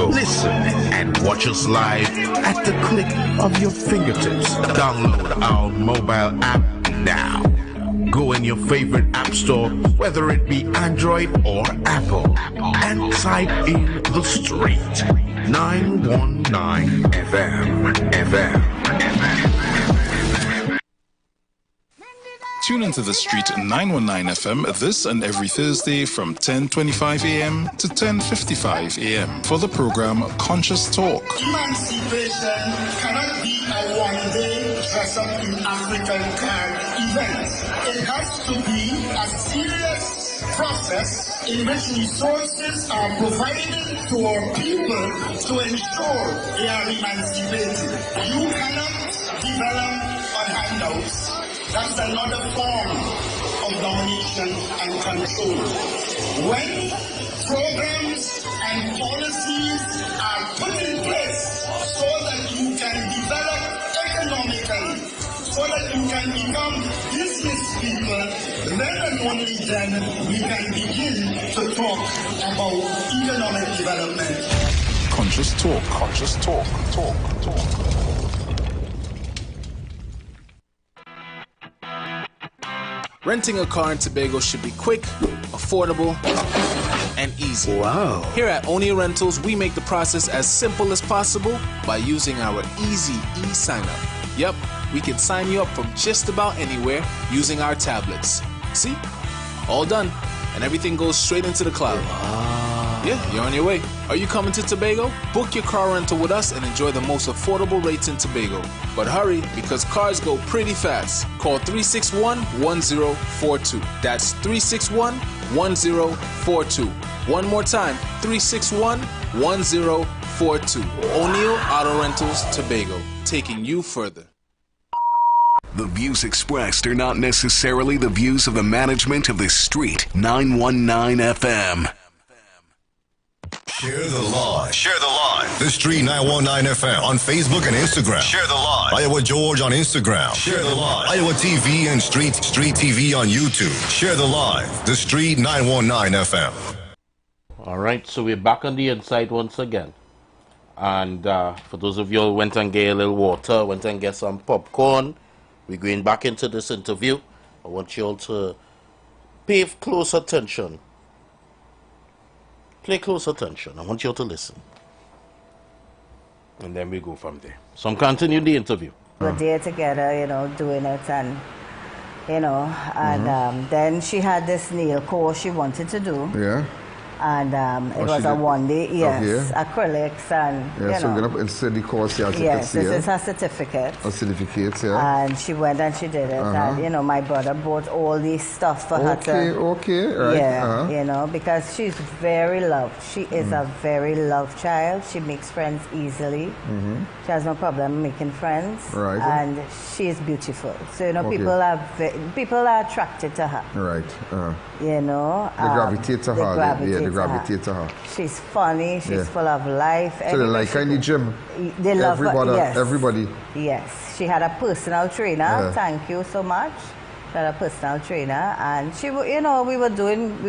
Listen and watch us live at the click of your fingertips. Download our mobile app now. Go in your favorite app store, whether it be Android or Apple, and type in The Street 919 FM. Tune into the Street 919 FM this and every Thursday from 10:25 a.m. to 10:55 a.m. for the program Conscious Talk. Emancipation cannot be a one-day dress-up in African card event. It has to be a serious process in which resources are provided to our people to ensure they are emancipated. You cannot develop on handouts. That's another form of domination and control. When programs and policies are put in place so that you can develop economically, so that you can become business people, then and only then we can begin to talk about economic development. Conscious talk, conscious talk, talk. Renting a car in Tobago should be quick, affordable, and easy. Wow. Here at O'Neill Rentals, we make the process as simple as possible by using our easy e-sign-up. Yep, we can sign you up from just about anywhere using our tablets. See? All done. And everything goes straight into the cloud. Yeah, you're on your way. Are you coming to Tobago? Book your car rental with us and enjoy the most affordable rates in Tobago. But hurry, because cars go pretty fast. Call 361-1042. That's 361-1042. One more time, 361-1042. O'Neill Auto Rentals, Tobago, taking you further. The views expressed are not necessarily the views of the management of the Street 919 FM. Share the live. Share the live. The Street 919 FM on Facebook and Instagram. Share the live. Iowa George on Instagram. Share the live. Iowa TV and Street TV on YouTube. Share the live. The Street 919 FM. All right, so we're back on the inside once again. And for those of you who went and get a little water, went and get some popcorn, we're going back into this interview. I want you all to pay close attention. Pay close attention. I want you all to listen. And then we go from there. So I'm continuing the interview. We were there together, doing it and, then she had this nail course she wanted to do. Yeah. And it was a one-day, acrylics and, so we're going to study the course here. Yes, this is her certificate. A certificate, yeah. And she went and she did it. And, my brother bought all this stuff for her to... Okay, right. Yeah, because she's very loved. She is a very loved child. She makes friends easily. She has no problem making friends. Right. And she is beautiful. So, people are attracted to her. Right. They gravitate to her. They gravitate to her. She's funny. She's full of life. So they like her in the gym. They love her. Yes. Everybody. Yes. She had a personal trainer. Thank you so much. She had a personal trainer, and she, we were doing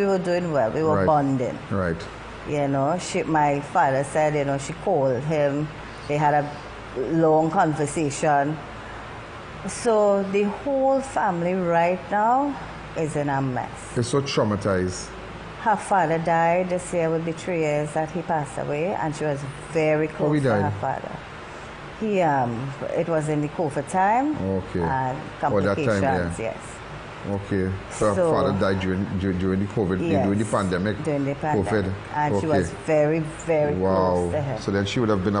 well. We were bonding. Right. My father said, she called him. They had a long conversation. So the whole family right now is in a mess. They're so traumatized. Her father died this year. Would be 3 years that he passed away, and she was very close to her father. It was in the COVID time. Okay. And complications. That time, yes. Okay. So her father died during the COVID, during the pandemic. During the pandemic. COVID. And she was very, very close to him. So then she would have been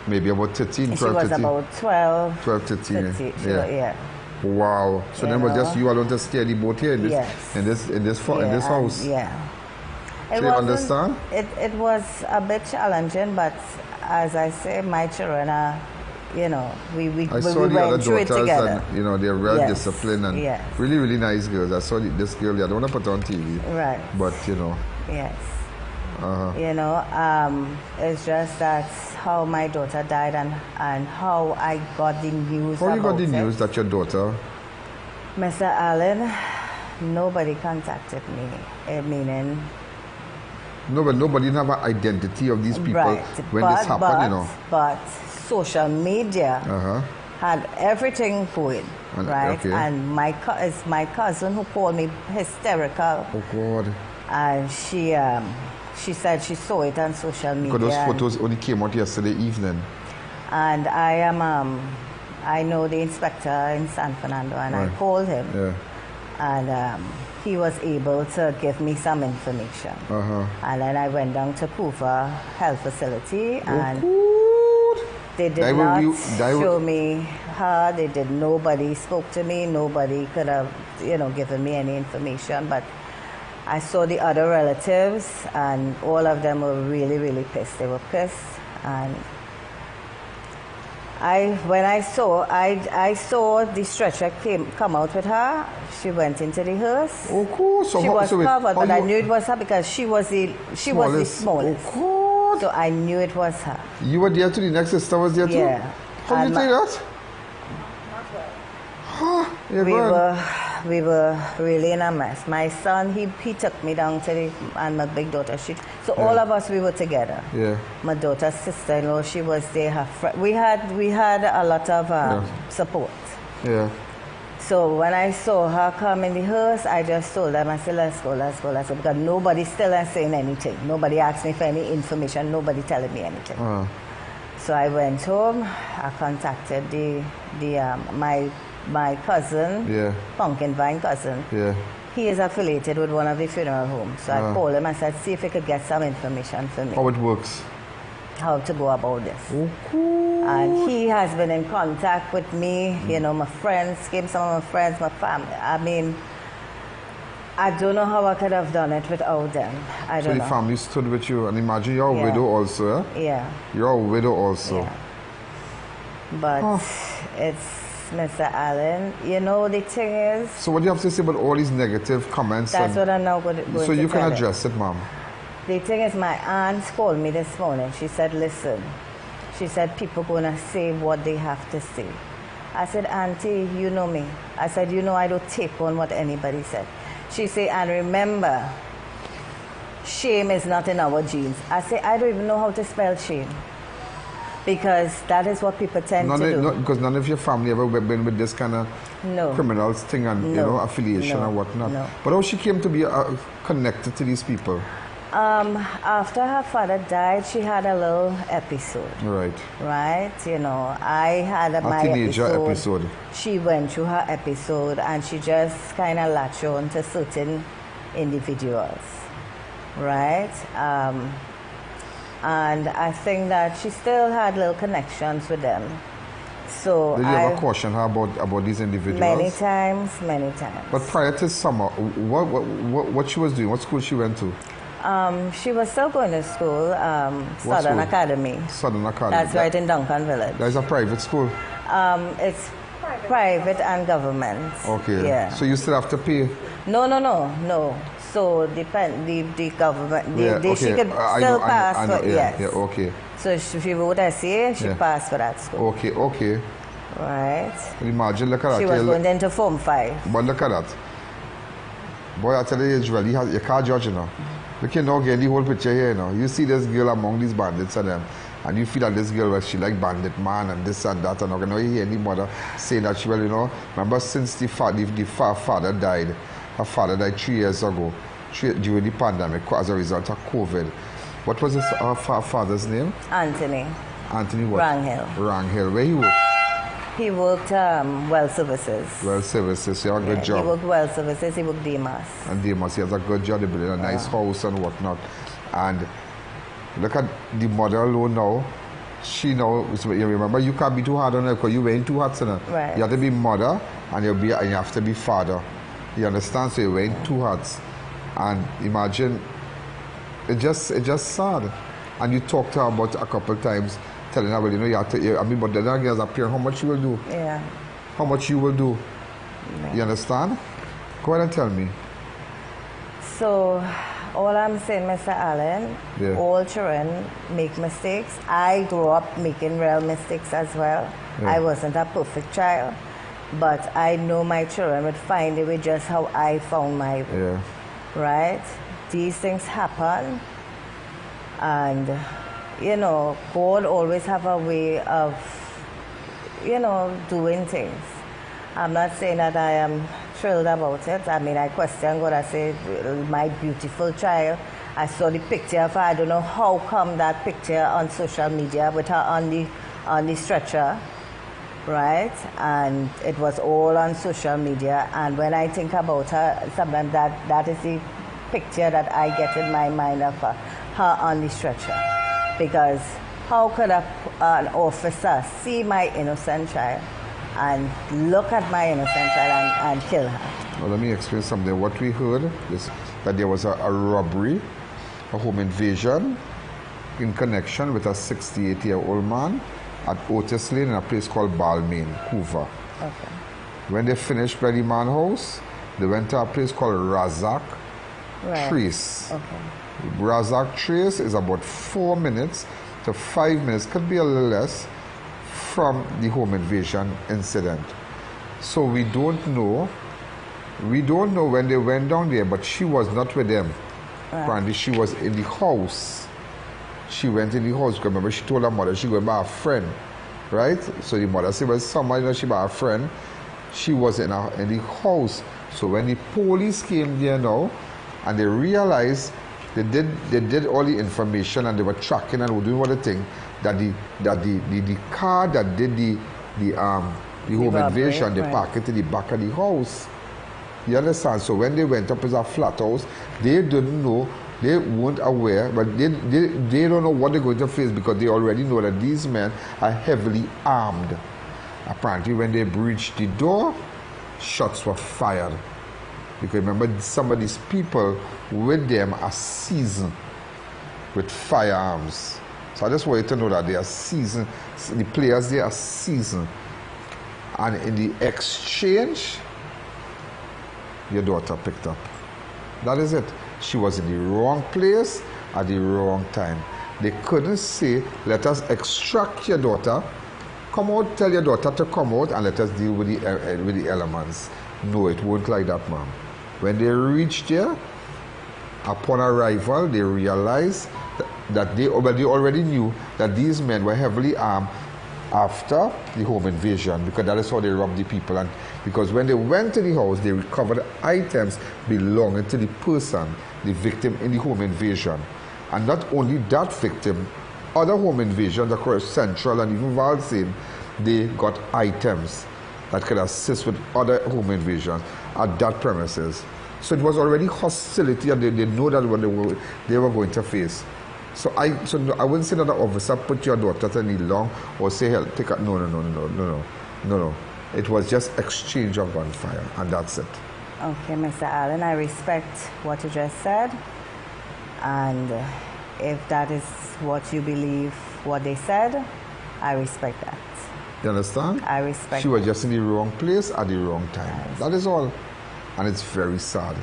maybe about 13, 12, 13. She was about 12. 12, 13. 13. Yeah. Wow. So then it was just you alone to steer the boat here in this house. Yeah. So you understand? It was a bit challenging, but as I say, my children are, we I saw went the other through it together. And they're well disciplined and really, really nice girls. I saw this girl. I don't want to put her on TV. Right. But Yes. It's just that how my daughter died and how I got the news. How you got the news that your daughter? Mr. Allen, nobody contacted me. Meaning. No, but nobody have an identity of these people when this happened, But social media had everything going, right? Okay. And it's my cousin who called me hysterical. Oh God. And she said she saw it on social media. Because those photos only came out yesterday evening. And I know the inspector in San Fernando, and I called him. Yeah. And he was able to give me some information. And then I went down to Coover Health Facility, and they did not show me her. Nobody spoke to me. Nobody could have, given me any information. But I saw the other relatives, and all of them were really, really pissed. They were pissed, and when I saw the stretcher come out with her. She went into the hearse. Oh, cool. So she was covered, but I knew it was her because she was the smallest. Oh, cool. So I knew it was her. You were there too. The next sister was there too. Yeah. How did you take that? We were really in a mess. My son, he took me down to and my big daughter. All of us, we were together. Yeah. My daughter's sister-in-law, she was there. Her friend. We had a lot of support. Yeah. So when I saw her come in the hearse, I just told them, I said, let's go. Because nobody still is saying anything. Nobody asked me for any information. Nobody telling me anything. So I went home. I contacted my cousin, Pumpkin Vine cousin. Yeah. He is affiliated with one of the funeral homes. So I called him. I said, see if he could get some information for me. How it works. How to go about this. Okay. And he has been in contact with me. You know, my friends came, some of my friends, my family. I mean, I don't know how I could have done it without them. I don't know. So the family stood with you, and imagine you're a widow also, eh? Yeah. You're a widow also. Yeah. But it's Mr. Allen. You know, the thing is... So what do you have to say about all these negative comments? That's what I'm now going to So you can address it, ma'am. The thing is, my aunt called me this morning. She said, listen, she said, people going to say what they have to say. I said, Auntie, you know me. I said, you know I don't take on what anybody said. She said, and remember, shame is not in our genes. I said, I don't even know how to spell shame. Because that is what people tend to do. Because none of your family ever been with this kind of criminals thing and you know, affiliation and whatnot. No. But how she came to be connected to these people? After her father died, she had a little episode. Right? You know, I had my teenager episode. She went through her episode and she just kind of latched on to certain individuals. Right? And I think that she still had little connections with them. So did you ever caution her about these individuals? Many times. But prior to summer, what she was doing? What school she went to? She was still going to school, Southern Academy. Southern Academy. That's right in Duncan Village. That's a private school? It's private and government. Okay. Yeah. So you still have to pay? No. So the government, she could still pass for, yes. Yeah, okay. So if she wrote essay, she passed for that school. Okay. Right. Imagine, look at that. She was going into Form 5. But look at that. Boy, I tell you, Israel, you can't judge, you know. Look, you know, get the whole picture here, you know. You see this girl among these bandits and them, and you feel that this girl, well, she like bandit man and this and that, and I'm not going to hear any mother saying that she, well, you know, remember since the father died, her father died 3 years ago during the pandemic as a result of COVID. What was her father's name? Anthony. Anthony what? Ranghill. Where he worked? He worked Well Services. Well Services, he had a good job. He worked Well Services, he worked Demas. And Demas, he has a good job, they built a nice house and whatnot. And look at the mother alone now. She now, you remember, you can't be too hard on her because you're wearing 2 hats on her. Right. You have to be mother and you have to be father. You understand? So you're wearing 2 hats. And imagine, it's just sad. And you talked to her about a couple of times, telling her, well, you know, you have to, but then again, as a parent, how much you will do? Yeah. How much you will do? Yeah. You understand? Go ahead and tell me. So, all I'm saying, Mr. Allen, all children make mistakes. I grew up making real mistakes as well. Yeah. I wasn't a perfect child, but I know my children would find a way just how I found my way. Yeah. Right? These things happen, and you know, God always have a way of, you know, doing things. I'm not saying that I am thrilled about it. I mean, I question God. I say, my beautiful child. I saw the picture of her. I don't know how come that picture on social media with her on the stretcher, right? And it was all on social media. And when I think about her, sometimes that is the picture that I get in my mind of her on the stretcher. Because how could an officer see my innocent child and look at my innocent child and kill her? Well, let me explain something. What we heard is that there was a robbery, a home invasion in connection with a 68-year-old man at Otis Lane in a place called Balmain, Hoover. Okay. When they finished by the man's house, they went to a place called Razak Trace. Okay. Razak Trace is about 4 minutes to 5 minutes, could be a little less, from the home invasion incident. So we don't know when they went down there, but she was not with them. Apparently she was in the house. She went in the house because remember she told her mother she going by a friend, right? So the mother said, well, somebody knows she by a friend. She was in the house. So when the police came there now, and they realized they did all the information and they were tracking and were doing all the thing that the car that did the home invasion, they parked it in the back of the house. You understand? So when they went up as a flat house, they didn't know, they weren't aware, but they don't know what they're going to face because they already know that these men are heavily armed. Apparently when they breached the door, shots were fired. Because remember, some of these people with them are seasoned with firearms. So I just want you to know that they are seasoned, the players they are seasoned. And in the exchange, your daughter picked up. That is it. She was in the wrong place at the wrong time. They couldn't say, let us extract your daughter, come out, tell your daughter to come out and let us deal with the elements. No, it won't like that, ma'am. When they reached there, upon arrival, they realized that they already knew that these men were heavily armed after the home invasion, because that is how they robbed the people. And because when they went to the house, they recovered items belonging to the person, the victim in the home invasion. And not only that victim, other home invasions across Central and even Valsine, they got items that could assist with other home invasions at that premises. So it was already hostility, and they know that what they were going to face. So I wouldn't say that the officer put your daughter to kneel down or say, hell, take a, no. It was just exchange of gunfire, and that's it. Okay, Mr. Allen, I respect what you just said, and if that is what you believe, what they said, I respect that. You understand? I respect. She was just in the wrong place at the wrong time. That is all. And it's very sad.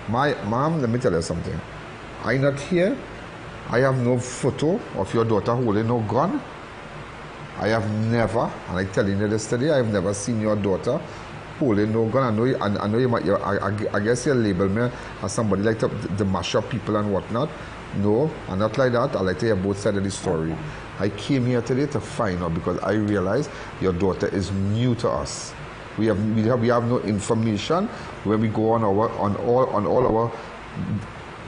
Mom, let me tell you something. I'm not here. I have no photo of your daughter holding no gun. I have never, and I'm telling you this today, I have never seen your daughter holding no gun. I know you might, I guess you label me as somebody like to mash up people and whatnot. No, I'm not like that. I like to hear both sides of the story. Okay. I came here today to find out because I realized your daughter is new to us. We have no information when we go on all our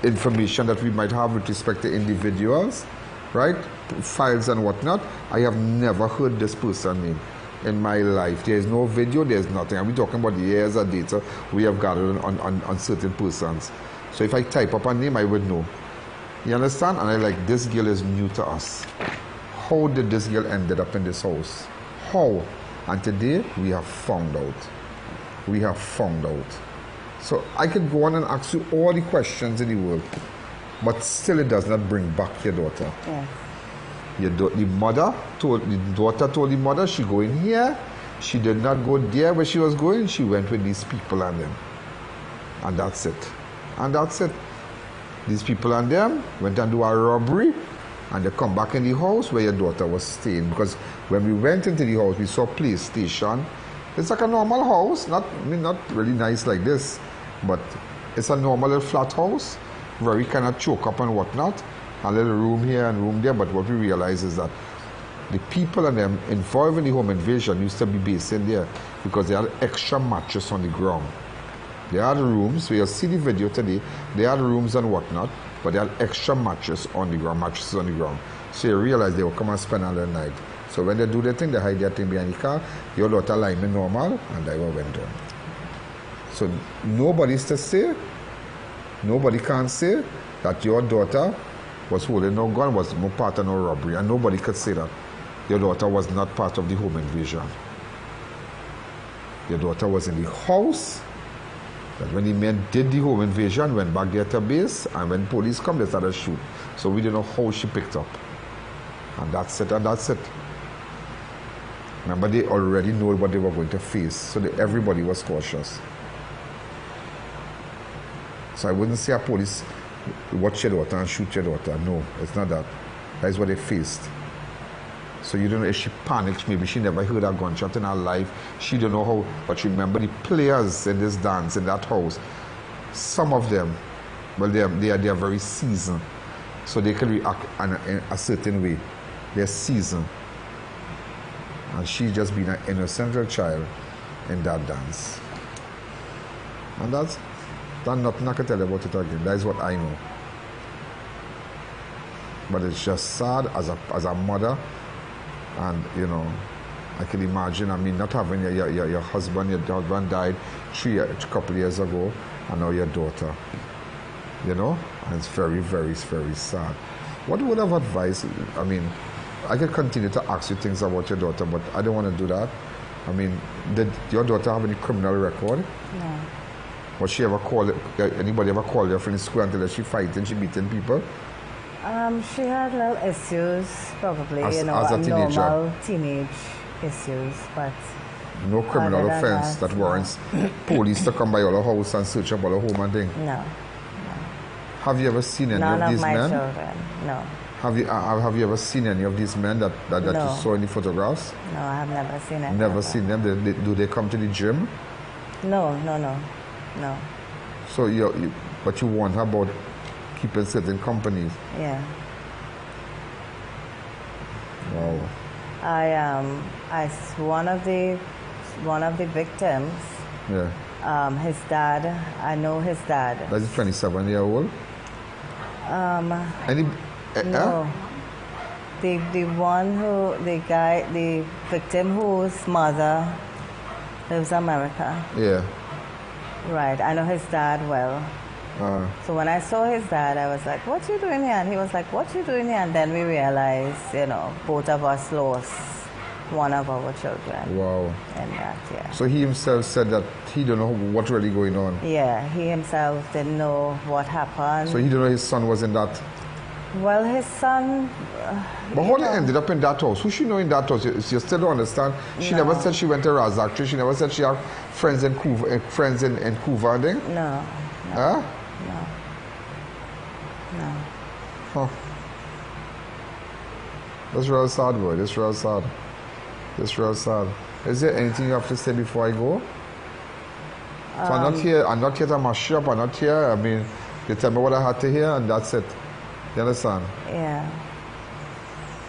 information that we might have with respect to individuals, right? Files and whatnot. I have never heard this person's name in my life. There is no video, there is nothing. And we're talking about the years of data we have gathered on certain persons. So if I type up a name, I would know. You understand? And I like, this girl is new to us. How did this girl ended up in this house? How? And today, we have found out. We have found out. So I could go on and ask you all the questions in the world, but still it does not bring back your daughter. Yeah. The daughter told the mother she go in here. She did not go there where she was going. She went with these people and them. And that's it. And that's it. These people and them went and do a robbery, and they come back in the house where your daughter was staying. Because when we went into the house, we saw PlayStation. It's like a normal house, not really nice like this, but it's a normal little flat house, very kind of choke up and whatnot. A little room here and room there, but what we realize is that the people and them involved in the home invasion used to be based in there because they had extra mattress on the ground. They had rooms, we have seen the video today, they had rooms and whatnot, but they had extra mattresses on the ground. So you realize they will come and spend all the night. So when they do their thing, they hide their thing behind the car, your daughter lying in normal, and they went on. So nobody's to say, nobody can say that your daughter was holding no gun, was no part of no robbery, and nobody could say that your daughter was not part of the home invasion. Your daughter was in the house That when the men did the home invasion, went back there to base, and when police come, they started shoot. So we don't know how she picked up. And that's it, and that's it. Remember, they already know what they were going to face, so everybody was cautious. So I wouldn't say a police watch your daughter and shoot your daughter. No, it's not that. That is what they faced. So you don't know if she panicked, maybe she never heard a gunshot in her life. She don't know how, but remember the players in this dance, in that house, some of them, well, they are very seasoned. So they can react in a certain way. They're seasoned. And she just been an innocent child in that dance. And that's nothing I can tell you about it again. That is what I know. But it's just sad as a mother. And, you know, I can imagine, I mean, not having your husband died a couple years ago, and now your daughter, you know? And it's very, very, very sad. What would have advised, I mean, I could continue to ask you things about your daughter, but I don't want to do that. I mean, did your daughter have any criminal record? No. Was she ever called, anybody ever called her from the school until she fighting, she beating people? She had little issues, probably, as a normal teenage issues, but... No criminal offense that warrants police to come by your house and search up all the home and thing? No. Have you ever seen any None of these men? None of my children, no. Have you ever seen any of these men that No. you saw in the photographs? No, I have never seen it. Never seen them? Do they come to the gym? No. So but you warned her about keeping certain companies? Yeah. Wow. One of the victims. Yeah. His dad. I know his dad. That's 27-year-old. No. The victim whose mother lives in America. Yeah. Right. I know his dad well. So when I saw his dad, I was like, "What you doing here?" And he was like, "What you doing here?" And then we realized, both of us lost one of our children. Wow. And that, yeah. So he himself said that he don't know what's really going on. Yeah, he himself didn't know what happened. So he didn't know his son was in that. Well, his son. But how they ended up in that house? Who she know in that house? You still don't understand. She never said she went to Razakri. She never said she had friends in Couva, and thing? No. Huh? No. Huh. That's real sad, boy. That's real sad. Is there anything you have to say before I go? So I'm not here to mash up. I'm not here. I mean, you tell me what I had to hear, and that's it. You understand? Yeah.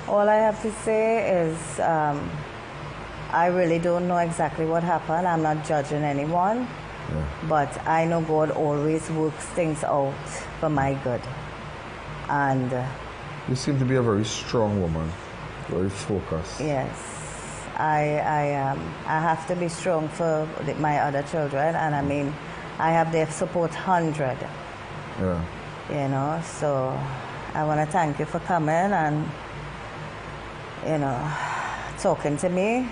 All I have to say is I really don't know exactly what happened. I'm not judging anyone. Yeah. But I know God always works things out for my good. And you seem to be a very strong woman, very focused. Yes. I have to be strong for my other children, and I mean, I have their support 100. Yeah. So I want to thank you for coming and, talking to me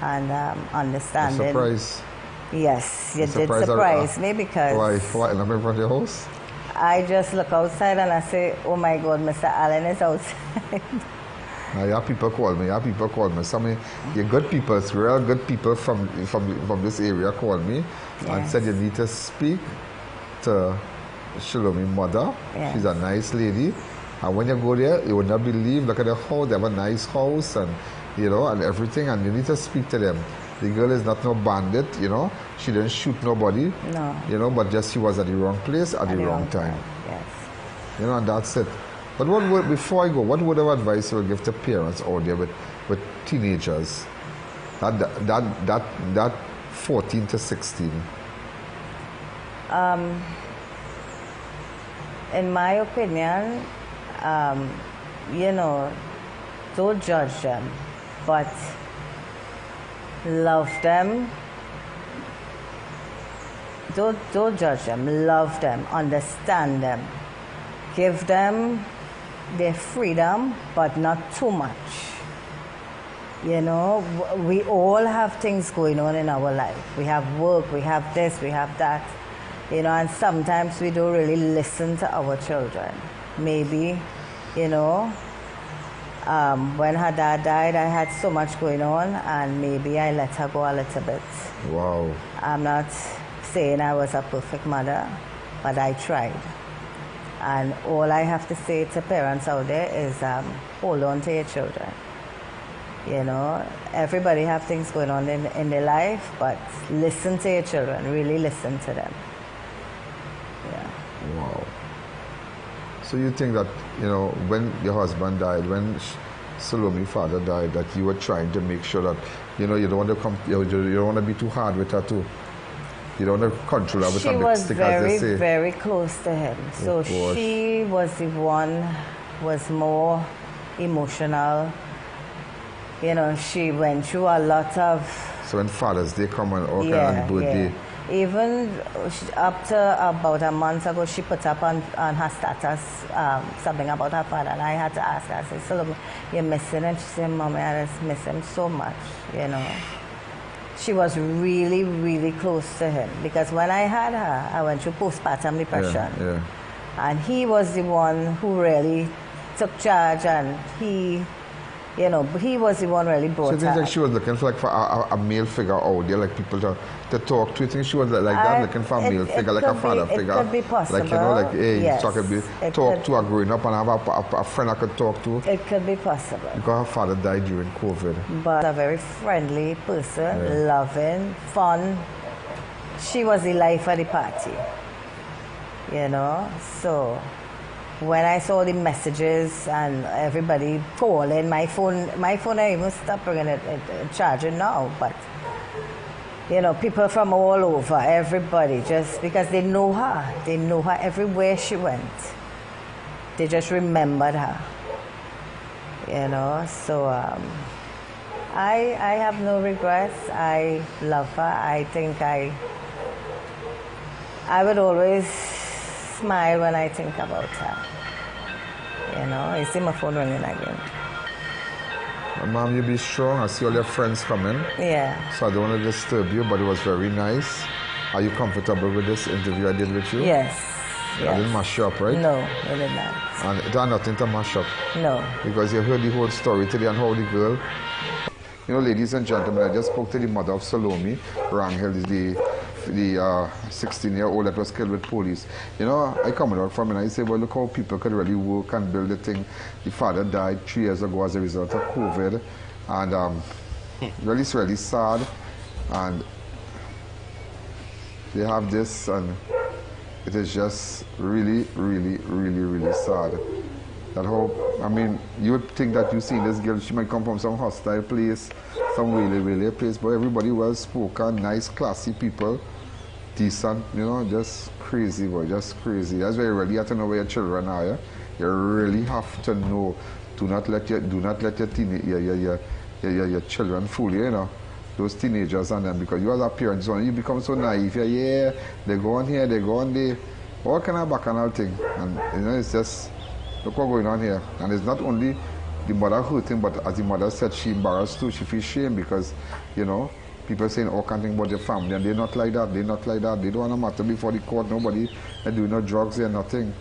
and understanding. A surprise. Yes, you did surprise me because... Why? I'm in front of your house? I just look outside and I say, oh my God, Mr. Allen is outside. Now, people call me. Some of the good people, real good people from this area call me and said you need to speak to Shalomi's mother. Yes. She's a nice lady. And when you go there, you will not believe, look at the house, they have a nice house and, and everything, and you need to speak to them. The girl is not no bandit, She didn't shoot nobody. No. But just she was at the wrong place at the wrong time. Yes. And that's it. But before I go, what would have advice you would give to parents out there with teenagers? That 14 to 16. In my opinion, don't judge them, but love them. Don't judge them. Love them. Understand them. Give them their freedom, but not too much. We all have things going on in our life. We have work, we have this, we have that. You know, and sometimes we don't really listen to our children. Maybe, you know, when her dad died, I had so much going on, and maybe I let her go a little bit. Wow. I'm not saying I was a perfect mother, but I tried. And all I have to say to parents out there is hold on to your children. You know, everybody have things going on in their life, but listen to your children, really listen to them. Yeah. Wow. So you think that, you know, when your husband died, when Salome's father died, that you were trying to make sure that, you know, you don't want to come, you don't want to be too hard with her too. You don't want to control her with a big stick, as they say. She was very close to him. So she was the one, was more emotional. You know, she went through a lot of... So when Father's Day come on, or on birthday... Yeah. Even up to about a month ago, she put up on her status something about her father, and I had to ask her, I said, Salome, you're missing him? She said, Mommy, I just miss him so much, you know. She was really, really close to him, because when I had her, I went through postpartum depression. Yeah. And he was the one who really took charge, and he... You know, he was the one really brought her. So you think she was looking for, like, for a male figure out there, like people to talk to? You think she was like that, looking for a male figure, like a father figure? It could be possible. Like, you know, like, hey, yes. talk to her growing up and have a friend I could talk to? It could be possible. Because her father died during COVID. But a very friendly person, loving, fun. She was the life of the party, you know, so... When I saw the messages and everybody calling, my phone I even stopped bringing it charging now, but you know, people from all over, everybody, just because they know her everywhere she went. They just remembered her, you know. So I have no regrets. I love her. I think I would always smile when I think about her. You know, I see my phone ringing again. Mom, you be strong. I see all your friends coming. Yeah. So I don't want to disturb you, but it was very nice. Are you comfortable with this interview I did with you? Yes. I didn't mash you up, right? No, I did not. And it had nothing to mash up? No. Because you heard the whole story today and how the girl... You know, ladies and gentlemen, I just spoke to the mother of Salome. Rangel is the 16-year-old that was killed with police. You know, I come out from it and I say, well, look how people could really work and build the thing. The father died 3 years ago as a result of COVID. And really, it's really sad. And they have this, and it is just really, really, really, really sad. That whole, I mean, you would think that you seen this girl, she might come from some hostile place, some really, really place, but everybody well spoken, nice, classy people, decent, you know, just crazy, boy, just crazy. That's why you really have to know where your children are. Yeah? You really have to know. Do not let your children fool you, you know. Those teenagers and them, because you as a parent, you become so naive. Yeah, they go on here, they go on there, all kind of bacchanal thing, and you know, it's just. Look what's going on here. And it's not only the mother hurting, but as the mother said, she embarrassed too. She feels shame because, you know, people saying all kind of things about their family, and they're not like that, they're not like that. They don't want to matter before the court, nobody, they do no drugs there, nothing.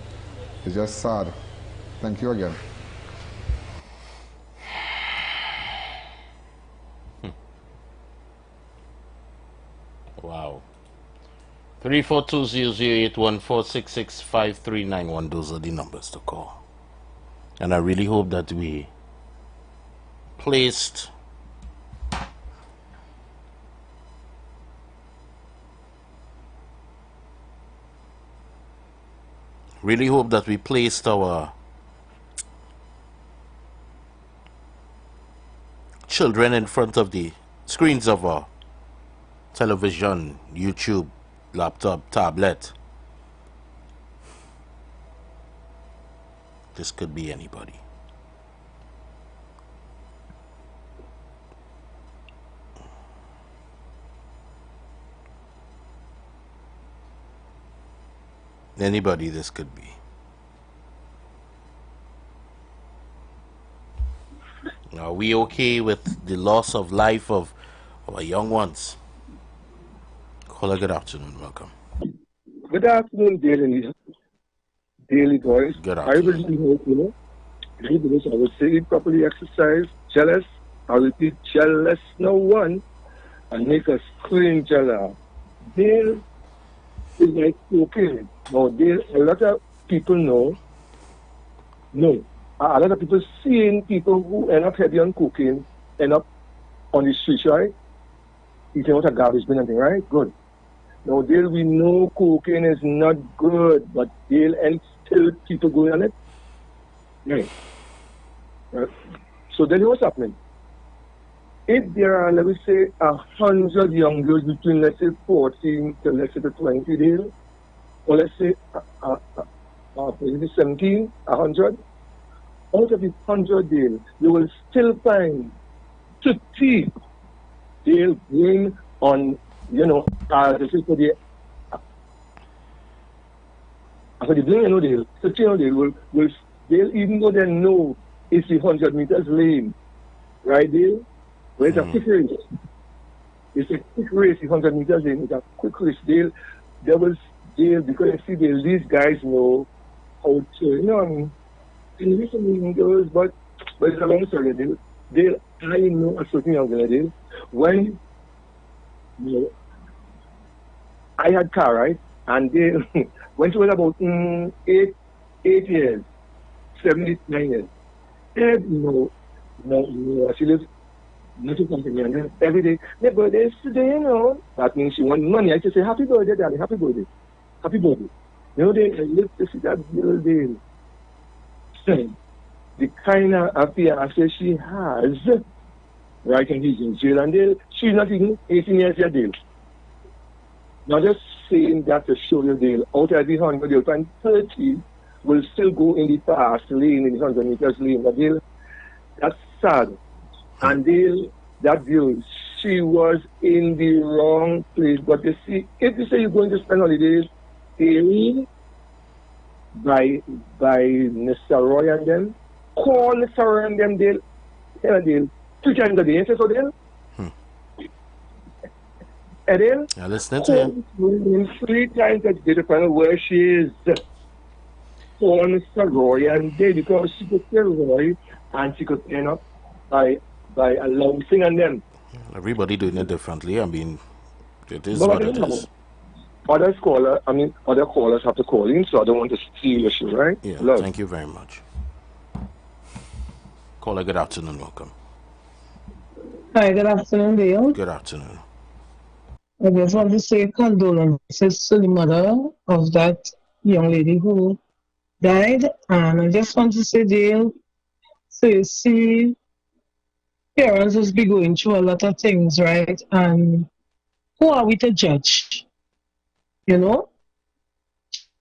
It's just sad. Thank you again. Wow. 342-00814665391. Those are the numbers to call. And I really hope that we placed our children in front of the screens of our television, YouTube, laptop, tablet. This could be anybody. Anybody this could be. Are we okay with the loss of life of our young ones? Caller, good afternoon. Welcome. Good afternoon, Daily Boys. Good I really hope, I would say eat properly, exercise, jealous. I repeat, jealous no one, and make us clean jealous. There is like cocaine. Now, a lot of people know. No. A lot of people seeing people who end up heavy on cocaine end up on the streets, right? Eating out of garbage bin and thing, right? Good. Now, there we know cocaine is not good, but there and still people going on it. Right. So then what's happening? If there are, let me say, 100 young girls between, let's say, 14 to, let's say, 20 days, or let's say, 17, 100, out of these 100 days, you will still find 50 they'll bring on, the people they, after they bring, they'll even though they know it's a 100 meters lane, right there, where it's a quick race. It's a quick race, 100 meters lane, it's a quick race. They will, because these guys know how to, and listen, girls, but it's a long story. I know a certain young girl, when I had car, right? And they, when she was about 8 years, 7, 9 years, no, she lives not to come to me. And then every day, their birthday is today, That means she wants money. I just say, happy birthday, darling, happy birthday. Happy birthday. They live to see that little day. The kind of affair she has, right, and he's in jail, and she's not even 18 years yet, Dale. Now, just saying that to show you, Dale, out of the 100, you'll find 30 will still go in the fast lane, in the 100 meters lane. But Dale, that's sad. And Dale, that girl, she was in the wrong place. But you see, if you say you're going to spend holidays, by Mr. Roy and them, call Mr. Roy and them, Dale, 2 times a day, ain't so, Dale? Dale? I'm listening to him. 3 times a day to find out where she is. Call Mr. Roy and Dale, because she could tell Roy, and she could end up by allowing and them. Everybody doing it differently. I mean, it is what it is. Other callers have to call in, so I don't want to steal your show, right? Yeah, thank you very much. Caller, good afternoon, welcome. Hi, good afternoon, Dale. Good afternoon. I just want to say condolences to the mother of that young lady who died, and I just want to say, Dale, so you see, parents must be going through a lot of things, right? And who are we to judge?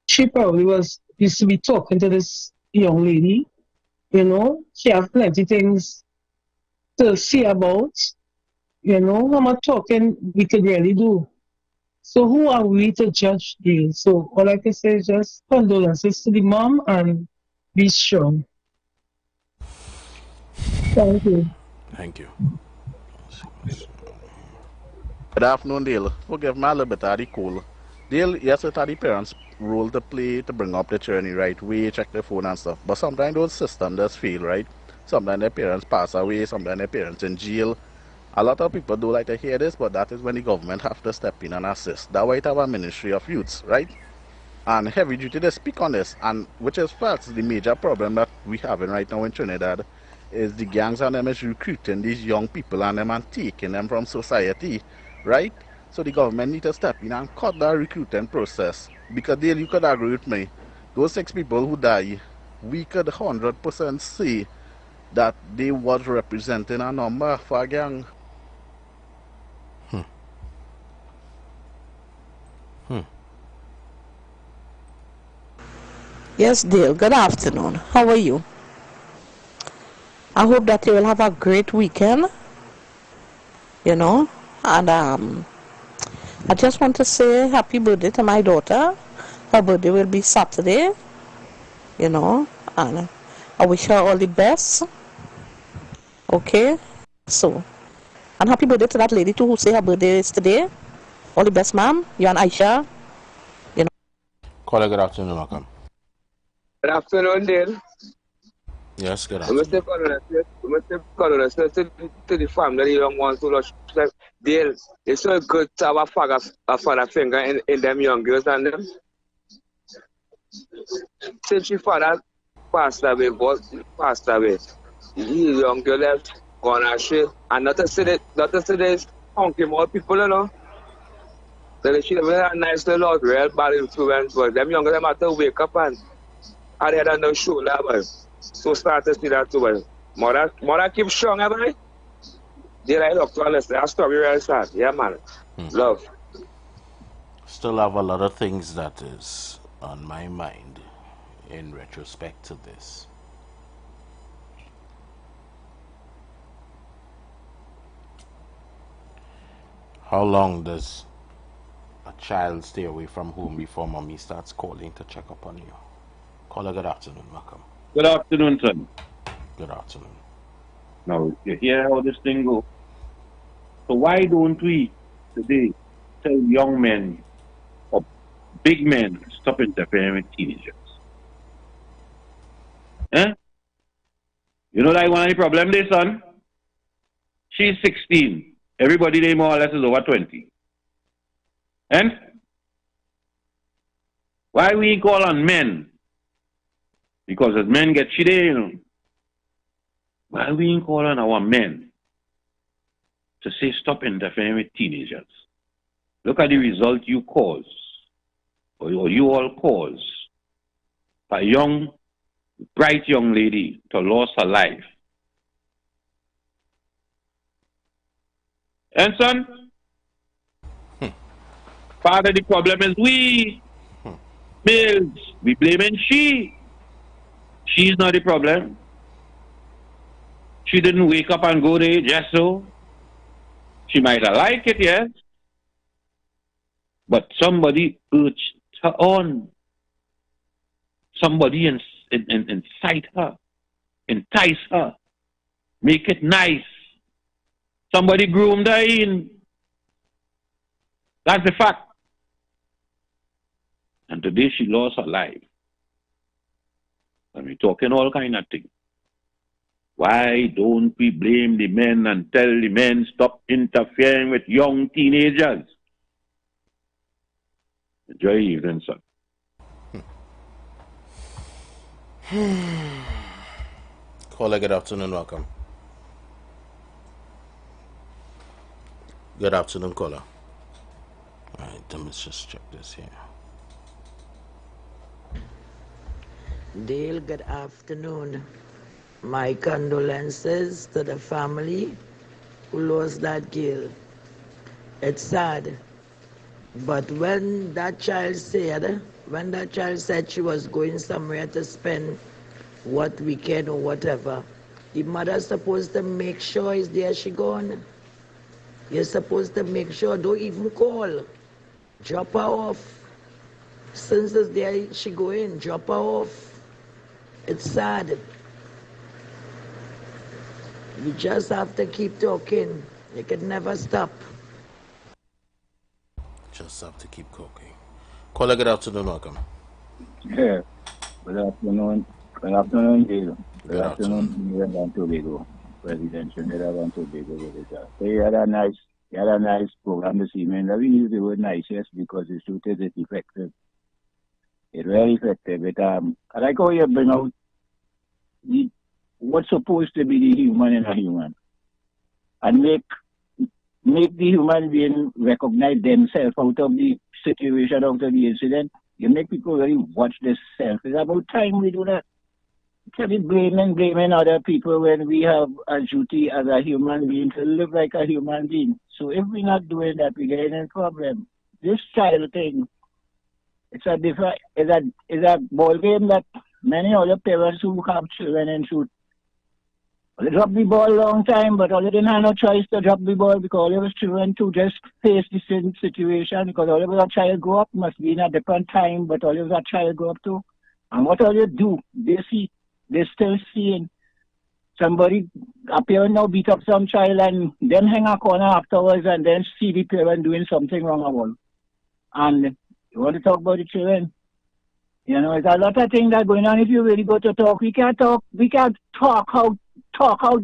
She probably used to be talking to this young lady, she has plenty things to see about, how much talking we could really do. So who are we to judge this? So all I can say is just condolences to the mom and be strong. Thank you. Thank you. Good afternoon, Dale. Forgive me a little bit of the call. Dale, yes, it's the parents' role to play to bring up the journey right way, check the phone and stuff. But sometimes those systems just fail, right? Sometimes their parents pass away, sometimes their parents in jail. A lot of people don't like to hear this, but that is when the government have to step in and assist. That's why it have a Ministry of Youths, right? And heavy duty to speak on this, and which is perhaps the major problem that we having right now in Trinidad, is the gangs and them is recruiting these young people and them and taking them from society, right? So the government need to step in and cut that recruiting process. Because Dale, you could agree with me, those 6 people who die, we could 100% say that they was representing a number for a gang. Yes, Dale, good afternoon. How are you? I hope that you will have a great weekend, and I just want to say happy birthday to my daughter. Her birthday will be Saturday, and I wish her all the best. Okay, so, and happy birthday to that lady too who say her birthday is today. All the best, ma'am. You and Aisha. Caller, good afternoon, welcome. Good afternoon, Dale. Yes, good afternoon. We must have condolences to the family, the young ones who lost. Dale, it's so good to have a father finger in them young girls and them. Since your father passed away, the young girl left, gone astray. And not to say this funky more people, you know. Then she have a nice little real bad influence, but them young girls have to wake up and they had no show level. So start to see that too. But mother keep strong, boy. Did I look to understand? That story real sad. Yeah, man. Love. Still have a lot of things that is on my mind in retrospect to this. How long does a child stay away from home before mommy starts calling to check up on you? Caller, good afternoon, welcome. Good afternoon, son. Good afternoon. Now, you hear how this thing goes. So why don't we today tell young men or big men stop interfering with teenagers? Eh? You know that one of the problem there, son? She's 16. Everybody there more or less is over 20. And why we call on men? Because as men get shitty, you know. Why we call on our men to say stop interfering with teenagers? Look at the result you cause, or you all cause, a young, bright young lady to lose her life. And son, part of the problem is we, males, we blaming she. She's not the problem. She didn't wake up and go there just so. She might have liked it, yes. But somebody urged her on. Somebody incite her, entice her, make it nice. Somebody groomed her in. That's the fact. And today she lost her life. And we're talking all kind of things. Why don't we blame the men and tell the men stop interfering with young teenagers? Enjoy your evening, son. Caller, good afternoon, welcome. Good afternoon, caller. Alright, let's just check this here. Dale, good afternoon. My condolences to the family who lost that girl. It's sad. But when that child said she was going somewhere to spend what weekend or whatever, the mother's supposed to make sure is there she gone. You're supposed to make sure, don't even call. Drop her off. Since it's there she going, drop her off. It's sad. You just have to keep talking. You can never stop. Just have to keep talking. Caller, good afternoon, welcome. Yeah. Good afternoon. Good afternoon, Dale. Good afternoon, Trinidad and Tobago. President Trinidad and Tobago. So you had a nice program this evening. We use the word nice, yes, because the truth is it's effective. It's very effective. I like how you bring out what's supposed to be the human in a human. And make the human being recognize themselves out of the situation, out of the incident. You make people really watch themselves. It's about time we do that. Can be blaming other people when we have a duty as a human being to live like a human being. So if we're not doing that, we're getting a problem. This child thing, it's a ball game that many other parents who have children in shoot. They drop the ball a long time, but all they didn't have no choice to drop the ball because all of us children to just face the same situation because all of us child grow up must be in a different time, but all of us child grow up too. And what all you do, they're still seeing somebody appear now beat up some child and then hang a corner afterwards and then see the parent doing something wrong about. And you want to talk about the children? You know, it's a lot of things that are going on. If you really go to talk, we can't talk out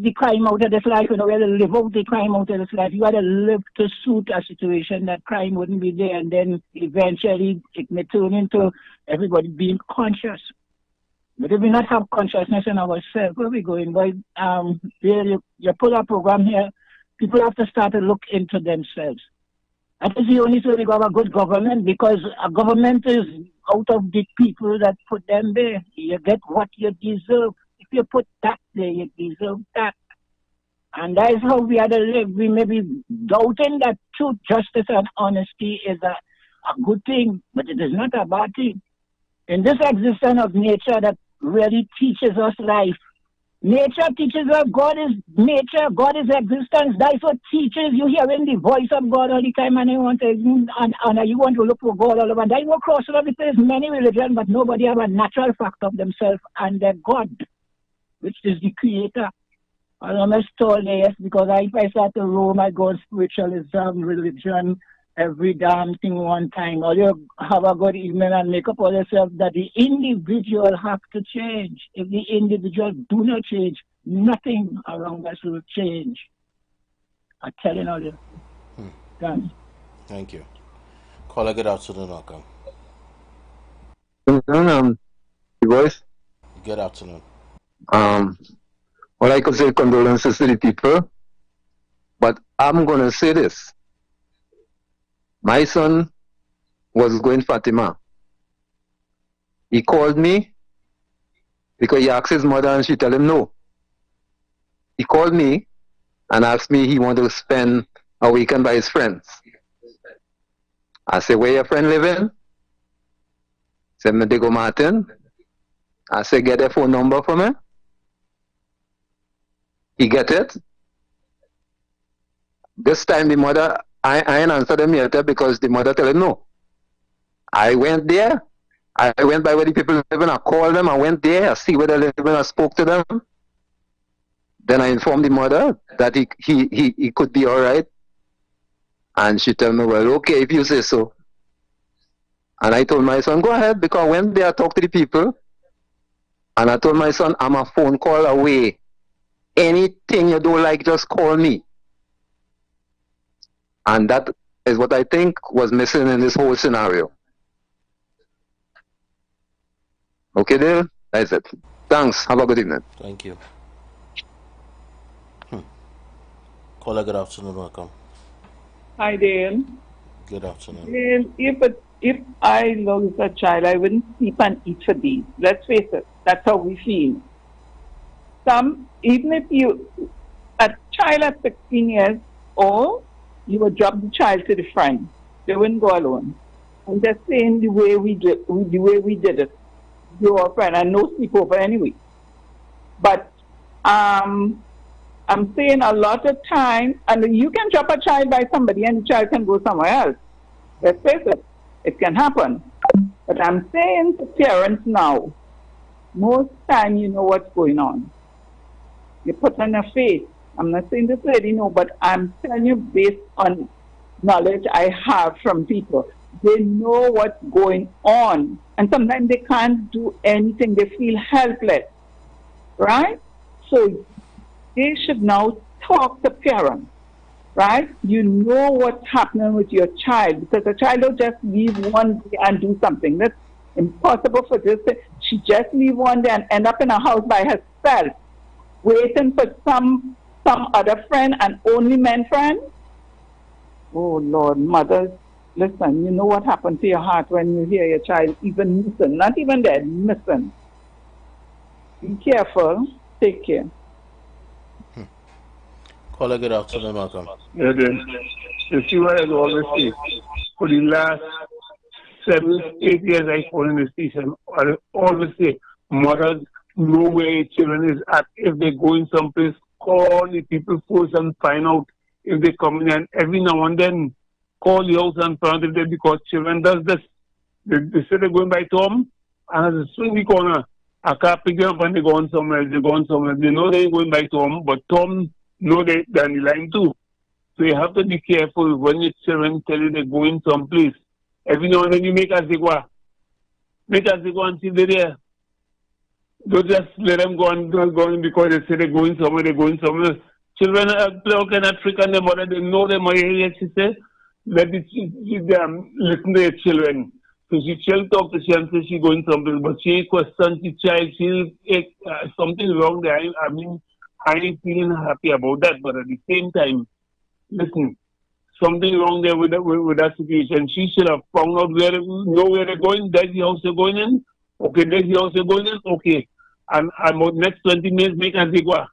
the crime out of this life. You know, we have to live out the crime out of this life. You got to live to suit a situation that crime wouldn't be there, and then eventually it may turn into everybody being conscious. But if we not have consciousness in ourselves, where are we going? But you pull a program here, people have to start to look into themselves. That is the only way we got a good government, because a government is out of the people that put them there. You get what you deserve. If you put that there, you deserve that. And that is how we have to live. We may be doubting that truth, justice, and honesty is a good thing, but it is not a bad thing. In this existence of nature that really teaches us life, nature teaches us God is nature, God is existence. That's what teaches you hearing the voice of God all the time, and you want to look for God all over. And you go across all the place, many religions, but nobody have a natural fact of themselves and their God, which is the creator. And I'm told yes, because if I start to roam, I go spiritualism, religion, every damn thing one time. All you have a good evening and make up for yourself that the individual have to change. If the individual do not change, nothing around us will change. I'm telling all you. Thanks. Thank you. Caller, good afternoon, welcome. Voice. Good afternoon. Well, I could say condolences to the people, but I'm going to say this. My son was going Fatima. He called me because he asked his mother and she told him no. He called me and asked me he wanted to spend a weekend by his friends. I said, where your friend living? He said, Medigo Martin. I said, get a phone number for me. He get it. This time the mother, I ain't answered him yet because the mother told him no. I went there. I went by where the people living. I called them. I went there. I see where they living. I spoke to them. Then I informed the mother that he could be all right. And she told me, well, okay, if you say so. And I told my son, go ahead, because I went there, I talked to the people. And I told my son, I'm a phone call away. Anything you don't like, just call me. And that is what I think was missing in this whole scenario. Okay, Dale? That's it. Thanks. Have a good evening. Thank you. Caller, good afternoon. Welcome. Hi, Dale. Good afternoon. Dale, if I lose a child, I wouldn't sleep and eat for days. Let's face it. That's how we feel. Even if a child at 16 years old, you would drop the child to the friend. They wouldn't go alone. I'm just saying the way we did it. Your friend, and no sleepover anyway. But I'm saying a lot of times, and you can drop a child by somebody and the child can go somewhere else. Let's face it, it can happen. But I'm saying to parents now, most time you know what's going on. You put on a face. I'm not saying this lady no, but I'm telling you based on knowledge I have from people. They know what's going on. And sometimes they can't do anything. They feel helpless. Right? So they should now talk to parents. Right? You know what's happening with your child. Because a child will just leave one day and do something. That's impossible for this. She just leave one day and end up in a house by herself, waiting for some other friend and only men friend. Oh, Lord, mothers. Listen, you know what happened to your heart when you hear your child even missing, not even dead, missing. Be careful. Take care. Caller, good afternoon, welcome. Yeah, you see what I always say? For the last 7, 8 years I follow in the station, I always say, mothers know where your children is at. If they're going someplace, call the people first and find out if they're coming. And every now and then, call the house and find out if they, because children does this. They say they're going by Tom, and as a swing the corner, I can't pick them up and they're going somewhere else. They're going somewhere else. They know they're going by Tom, but Tom know they're down the line too. So you have to be careful when your children tell you they're going someplace. Every now and then you make us say, well, Because they go and see there. Don't just let them go and because they say they're going somewhere, Children play all kind of trick on their mother, they know their mother, she says, let them listen to their children. So she'll talk to she and say she's going something, but she questions the child, something wrong there. I mean, I ain't feeling happy about that, but at the same time, listen, something wrong there with that situation. She should have found out know where they're going, that's the house they're going in. Okay, that's the house they're going in, okay. And about next 20 minutes, make Antigua.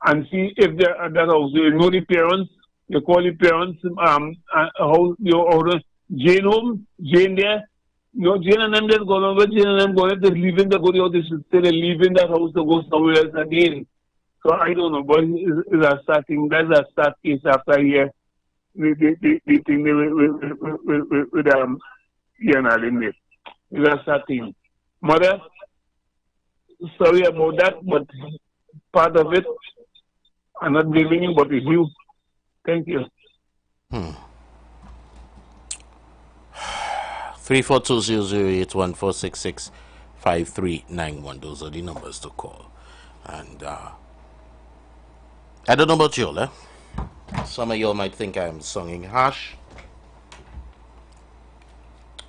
And see if they're at that house. You know the parents, you call the parents, how Jane home, Jane there. No, Jane and them just go over, Jane and them go, they're leaving the go out, they should say they're leaving that house to go somewhere else again. So I don't know, but it's a starting, that's a start case after here. The thing with Ian Allen there. It's a starting. Mother, sorry about that, but part of it, I'm not blaming you, but it's you. Thank you. 342-008-1466-5391. Those are the numbers to call. And I don't know about y'all, Some of y'all might think I'm singing harsh,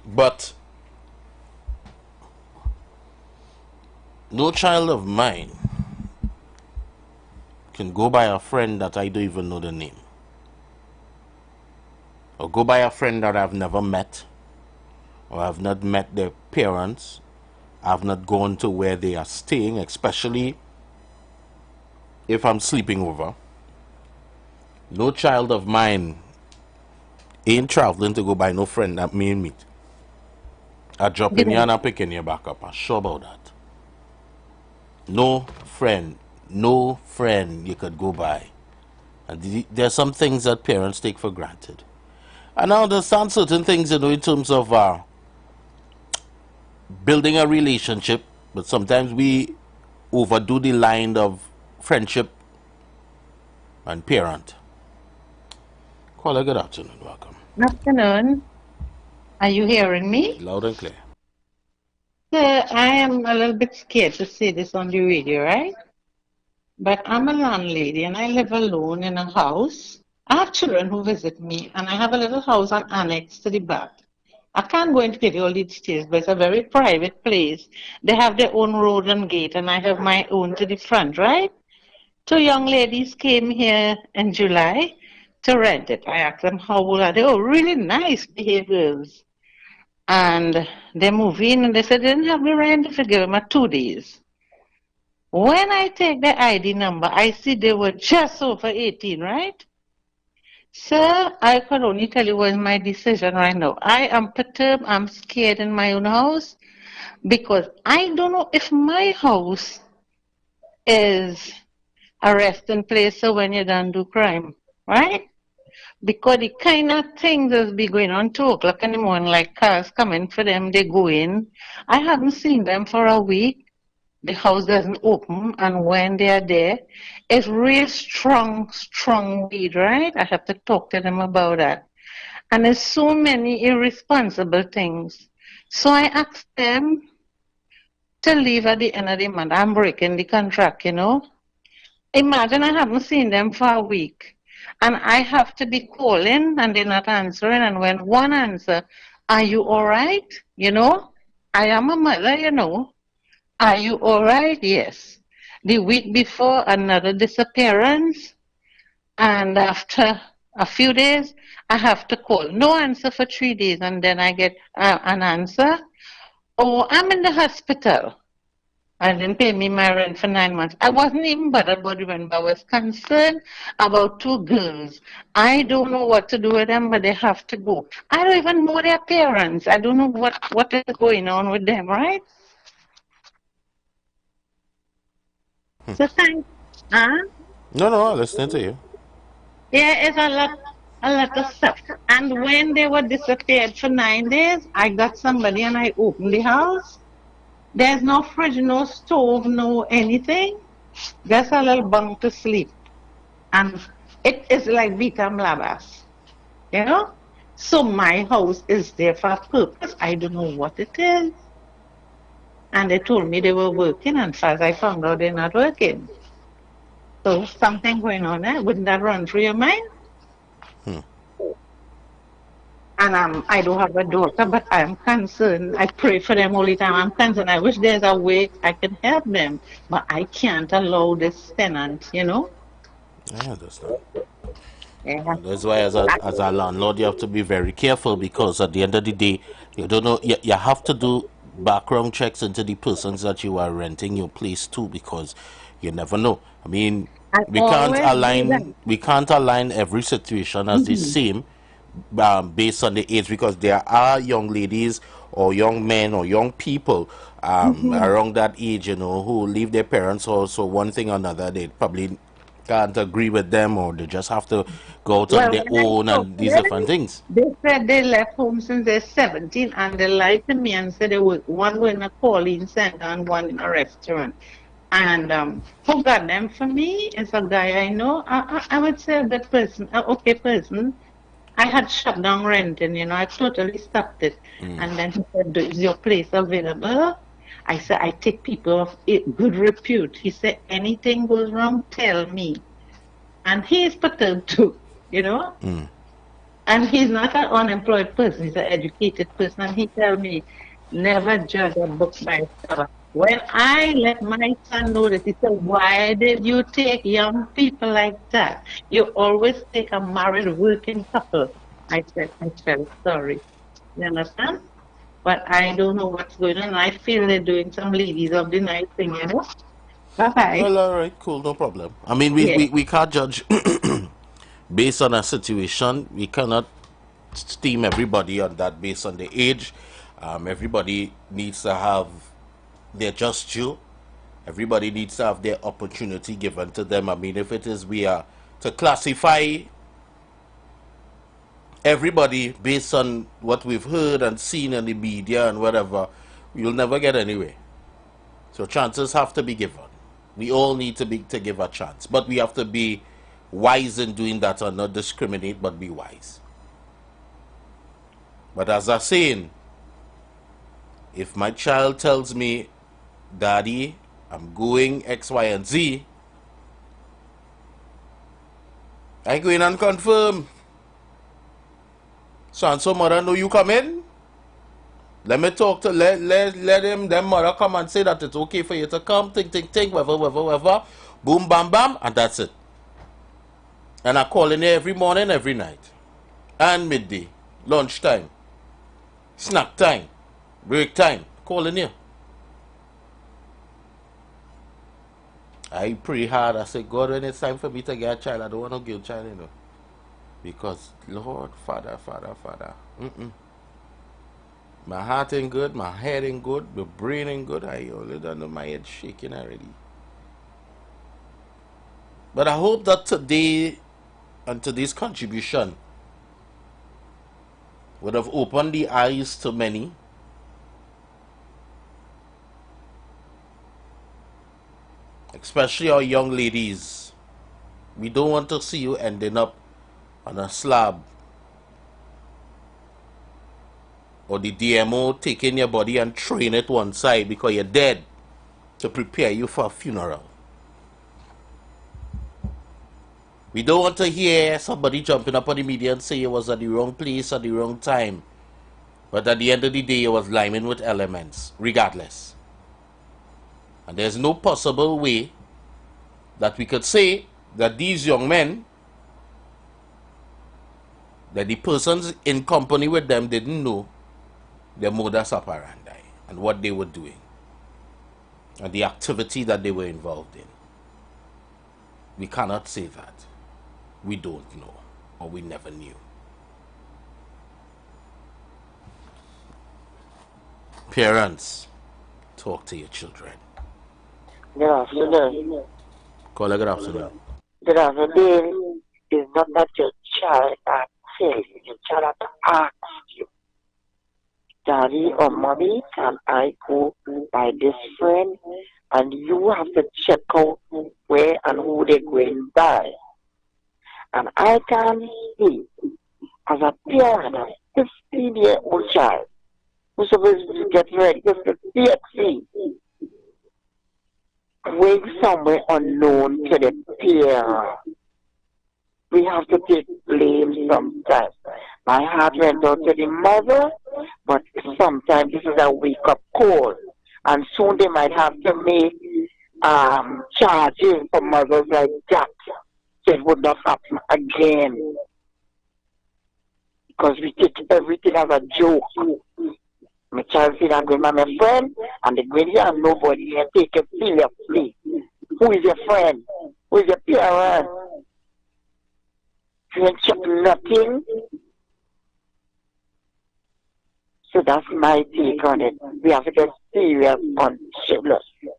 but no child of mine can go by a friend that I don't even know the name, or go by a friend that I've never met, or I've not met their parents, I've not gone to where they are staying, especially if I'm sleeping over. No child of mine ain't traveling to go by no friend that me meet. I drop in here and I pick in your back up. I'm sure about that. No friend you could go by. And there's some things that parents take for granted. And I understand certain things, in terms of building a relationship, but sometimes we overdo the line of friendship and parent. Caller, good afternoon. Welcome. Good afternoon. Are you hearing me? Loud and clear. Sir, I am a little bit scared to say this on the radio, right? But I'm a landlady and I live alone in a house. I have children who visit me and I have a little house on annex to the back. I can't go into get all the details, but it's a very private place. They have their own road and gate and I have my own to the front, right? Two young ladies came here in July to rent it. I asked them how old are they? Oh, really nice behaviors. And they moved in and they said they didn't have the rent if you give them 2 days. When I take the ID number, I see they were just over 18, right? Sir, I could only tell you what is my decision right now. I am perturbed, I'm scared in my own house because I don't know if my house is a resting place so when you done do crime, right? Because the kind of things that be going on 2 o'clock in the morning, like cars coming for them, they go in. I haven't seen them for a week. The house doesn't open, and when they are there, it's real strong weed, right? I have to talk to them about that. And there's so many irresponsible things. So I asked them to leave at the end of the month. I'm breaking the contract, Imagine I haven't seen them for a week. And I have to be calling and they're not answering. And when one answer, are you all right? I am a mother, Are you all right? Yes. The week before, another disappearance. And after a few days, I have to call. No answer for 3 days. And then I get an answer. Oh, I'm in the hospital. And didn't pay me my rent for 9 months. I wasn't even bothered about the rent, but I was concerned about 2 girls. I don't know what to do with them, but they have to go. I don't even know their parents. I don't know what is going on with them, right? So thanks. No, I'm listening to you. Yeah, it's a lot of stuff. And when they were disappeared for 9 days, I got somebody and I opened the house. There's no fridge, no stove, no anything. Just a little bunk to sleep. And it is like Vitam Labas. So my house is there for a purpose. I don't know what it is. And they told me they were working, and as I found out they're not working. So something going on there. Wouldn't that run through your mind? And I don't have a daughter, but I'm concerned. I pray for them all the time. I'm concerned. I wish there's a way I can help them, but I can't allow this tenant, you know. I understand. Yeah. That's why, as a landlord, you have to be very careful, because at the end of the day, you don't know. You have to do background checks into the persons that you are renting your place to, because you never know. I mean, we can't align every situation as the same, based on the age, because there are young ladies or young men or young people around that age, you know, who leave their parents' house. So one thing or another, they probably can't agree with them, or they just have to go out on their own and these different things. They said they left home since they're 17, and they lied to me and said they were one in a calling center and one in a restaurant. And who got them for me is a guy I know. I would say that person, okay person. I had shut down renting, you know, I totally stopped it. And then he said, is your place available? I said, I take people of good repute. He said, anything goes wrong, tell me. And he is perturbed too, you know. And he's not an unemployed person, he's an educated person. And he tell me, never judge a book by its cover. When I let my son know that, he said, why did you take young people like that? You always take a married working couple. I said, I felt sorry. You understand? But I don't know what's going on. I feel they're doing some ladies of the night thing, you know? Bye-bye. Well, all right, cool, no problem. I mean, we can't judge based on a situation. We cannot steam everybody on that based on the age. Everybody needs to have their just due. Everybody needs to have their opportunity given to them. I mean, if it is we are to classify everybody based on what we've heard and seen in the media and whatever, you'll never get anywhere. So chances have to be given. We all need to give a chance, but we have to be wise in doing that, and not discriminate, but be wise. But as I'm saying, if my child tells me, Daddy, I'm going X, Y, and Z, I go in and confirm. So and so mother know you come in. Let me talk to let them mother come and say that it's okay for you to come, think, whatever, boom, bam, bam, and that's it. And I call in here every morning, every night, and midday, lunchtime, snack time, break time, call in here. I pray hard. I say, God, when it's time for me to get a child, I don't want to give a child, you know. Because, Lord, Father. My heart ain't good, my head ain't good, my brain ain't good. I only don't know, my head shaking already. But I hope that today and today's contribution would have opened the eyes to many. Especially our young ladies. We don't want to see you ending up on a slab, or the DMO taking your body and throwing it one side because you're dead, to prepare you for a funeral. We don't want to hear somebody jumping up on the media and say you was at the wrong place at the wrong time, but at the end of the day you was liming with elements, regardless. And there's no possible way that we could say that these young men, that the persons in company with them didn't know their modus operandi and what they were doing and the activity that they were involved in. We cannot say that. We don't know, or we never knew. Parents, talk to your children. Good afternoon. Caller, good afternoon. Good afternoon. It's not that your child that says, your child has to ask you, Daddy or Mommy, can I go by this friend? And you have to check out where and who they're going by. And I can see, as a parent of a 15-year-old child, we're supposed to get ready because the TXC going somewhere unknown to the parent. We have to take blame sometimes. My heart went out to the mother, but sometimes this is a wake-up call. And soon they might have to make charges for mothers like that. So it would not happen again. Because we take everything as a joke. My child said, I'm going to my friend, and they go in here and nobody and take it seriously. Who is your friend? Who is your parent? You ain't check nothing. So that's my take on it. We have to get serious on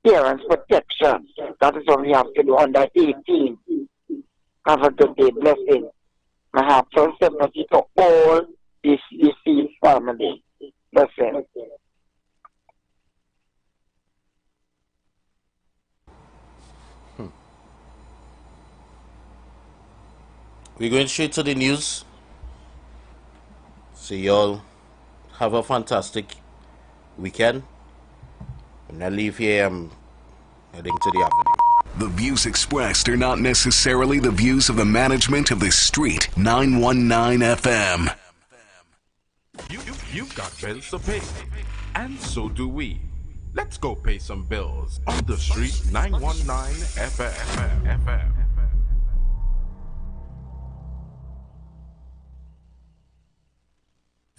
parents' protection. That is what we have to do under 18. Have a good day. Blessing. I have full sympathy to all this deceased family. Blessing. We're going straight to the news. So y'all have a fantastic weekend. When I leave here, I'm heading to the avenue. The views expressed are not necessarily the views of the management of the Street 919 FM. You've got bills to pay, and so do we. Let's go pay some bills on the Street 919 FM.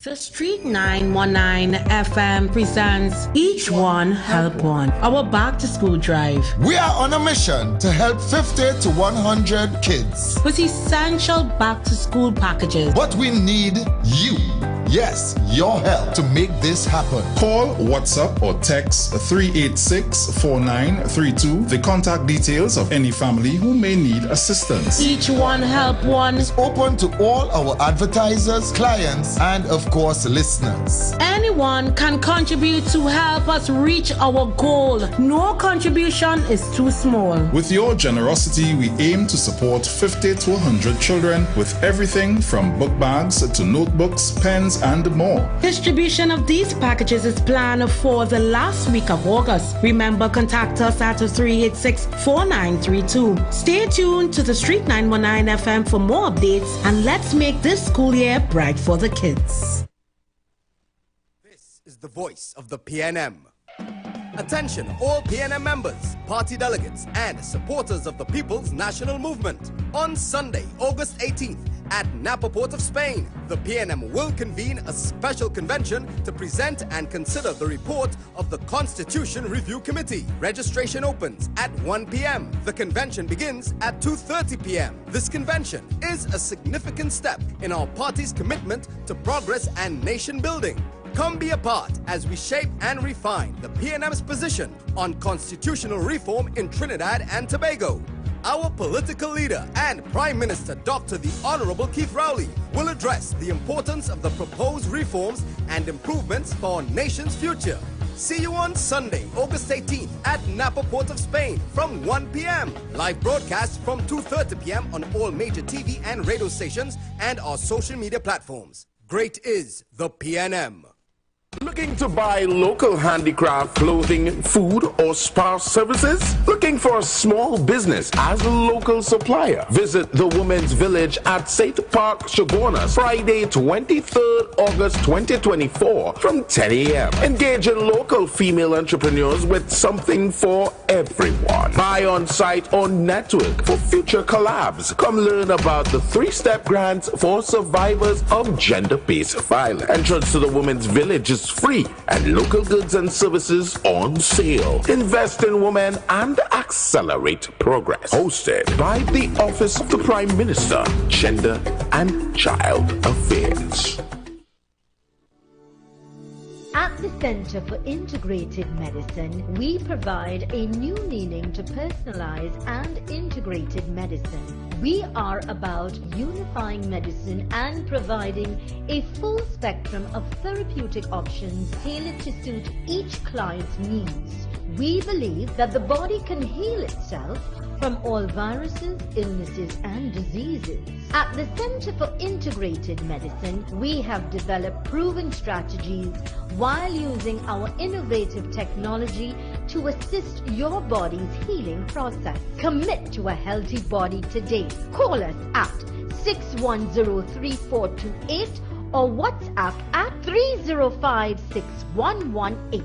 The Street 919 FM presents Each One Help One, our back to school drive. We are on a mission to help 50 to 100 kids with essential back to school packages. But we need you. Yes, your help to make this happen. Call, WhatsApp, or text 386-4932 the contact details of any family who may need assistance. Each One Help One is open to all our advertisers, clients, and of course, listeners. Anyone can contribute to help us reach our goal. No contribution is too small. With your generosity, we aim to support 50 to 100 children with everything from book bags to notebooks, pens, and more. Distribution of these packages is planned for the last week of August. Remember, contact us at 386-4932. Stay tuned to the Street 919 FM for more updates, and let's make this school year bright for the kids. This is the voice of the PNM. Attention all PNM members, party delegates, and supporters of the People's National Movement. On Sunday, August 18th, at Napa Port of Spain, the PNM will convene a special convention to present and consider the report of the Constitution Review Committee. Registration opens at 1 p.m. The convention begins at 2:30 p.m. This convention is a significant step in our party's commitment to progress and nation building. Come be a part as we shape and refine the PNM's position on constitutional reform in Trinidad and Tobago. Our political leader and Prime Minister Dr. the Honorable Keith Rowley will address the importance of the proposed reforms and improvements for our nation's future. See you on Sunday, August 18th at Napa Port of Spain from 1 p.m. Live broadcast from 2:30 p.m. on all major TV and radio stations and our social media platforms. Great is the PNM. Looking to buy local handicraft clothing, food, or spa services? Looking for a small business as a local supplier? Visit the Women's Village at St. Park, Shogunas, Friday, 23rd August 2024 from 10 a.m. Engaging local female entrepreneurs with something for everyone. Buy on site or network for future collabs. Come learn about the 3-step grants for survivors of gender-based violence. Entrance to the Women's Village is free and local goods and services on sale. Invest in women and accelerate progress. Hosted by the Office of the Prime Minister, Gender and Child Affairs. At the Center for Integrated Medicine, we provide a new meaning to personalized and integrated medicine. We are about unifying medicine and providing a full spectrum of therapeutic options tailored to suit each client's needs. We believe that the body can heal itself from all viruses, illnesses, and diseases. At the Center for Integrated Medicine, we have developed proven strategies while using our innovative technology to assist your body's healing process. Commit to a healthy body today. Call us at 610-3428 or WhatsApp at 305-6118.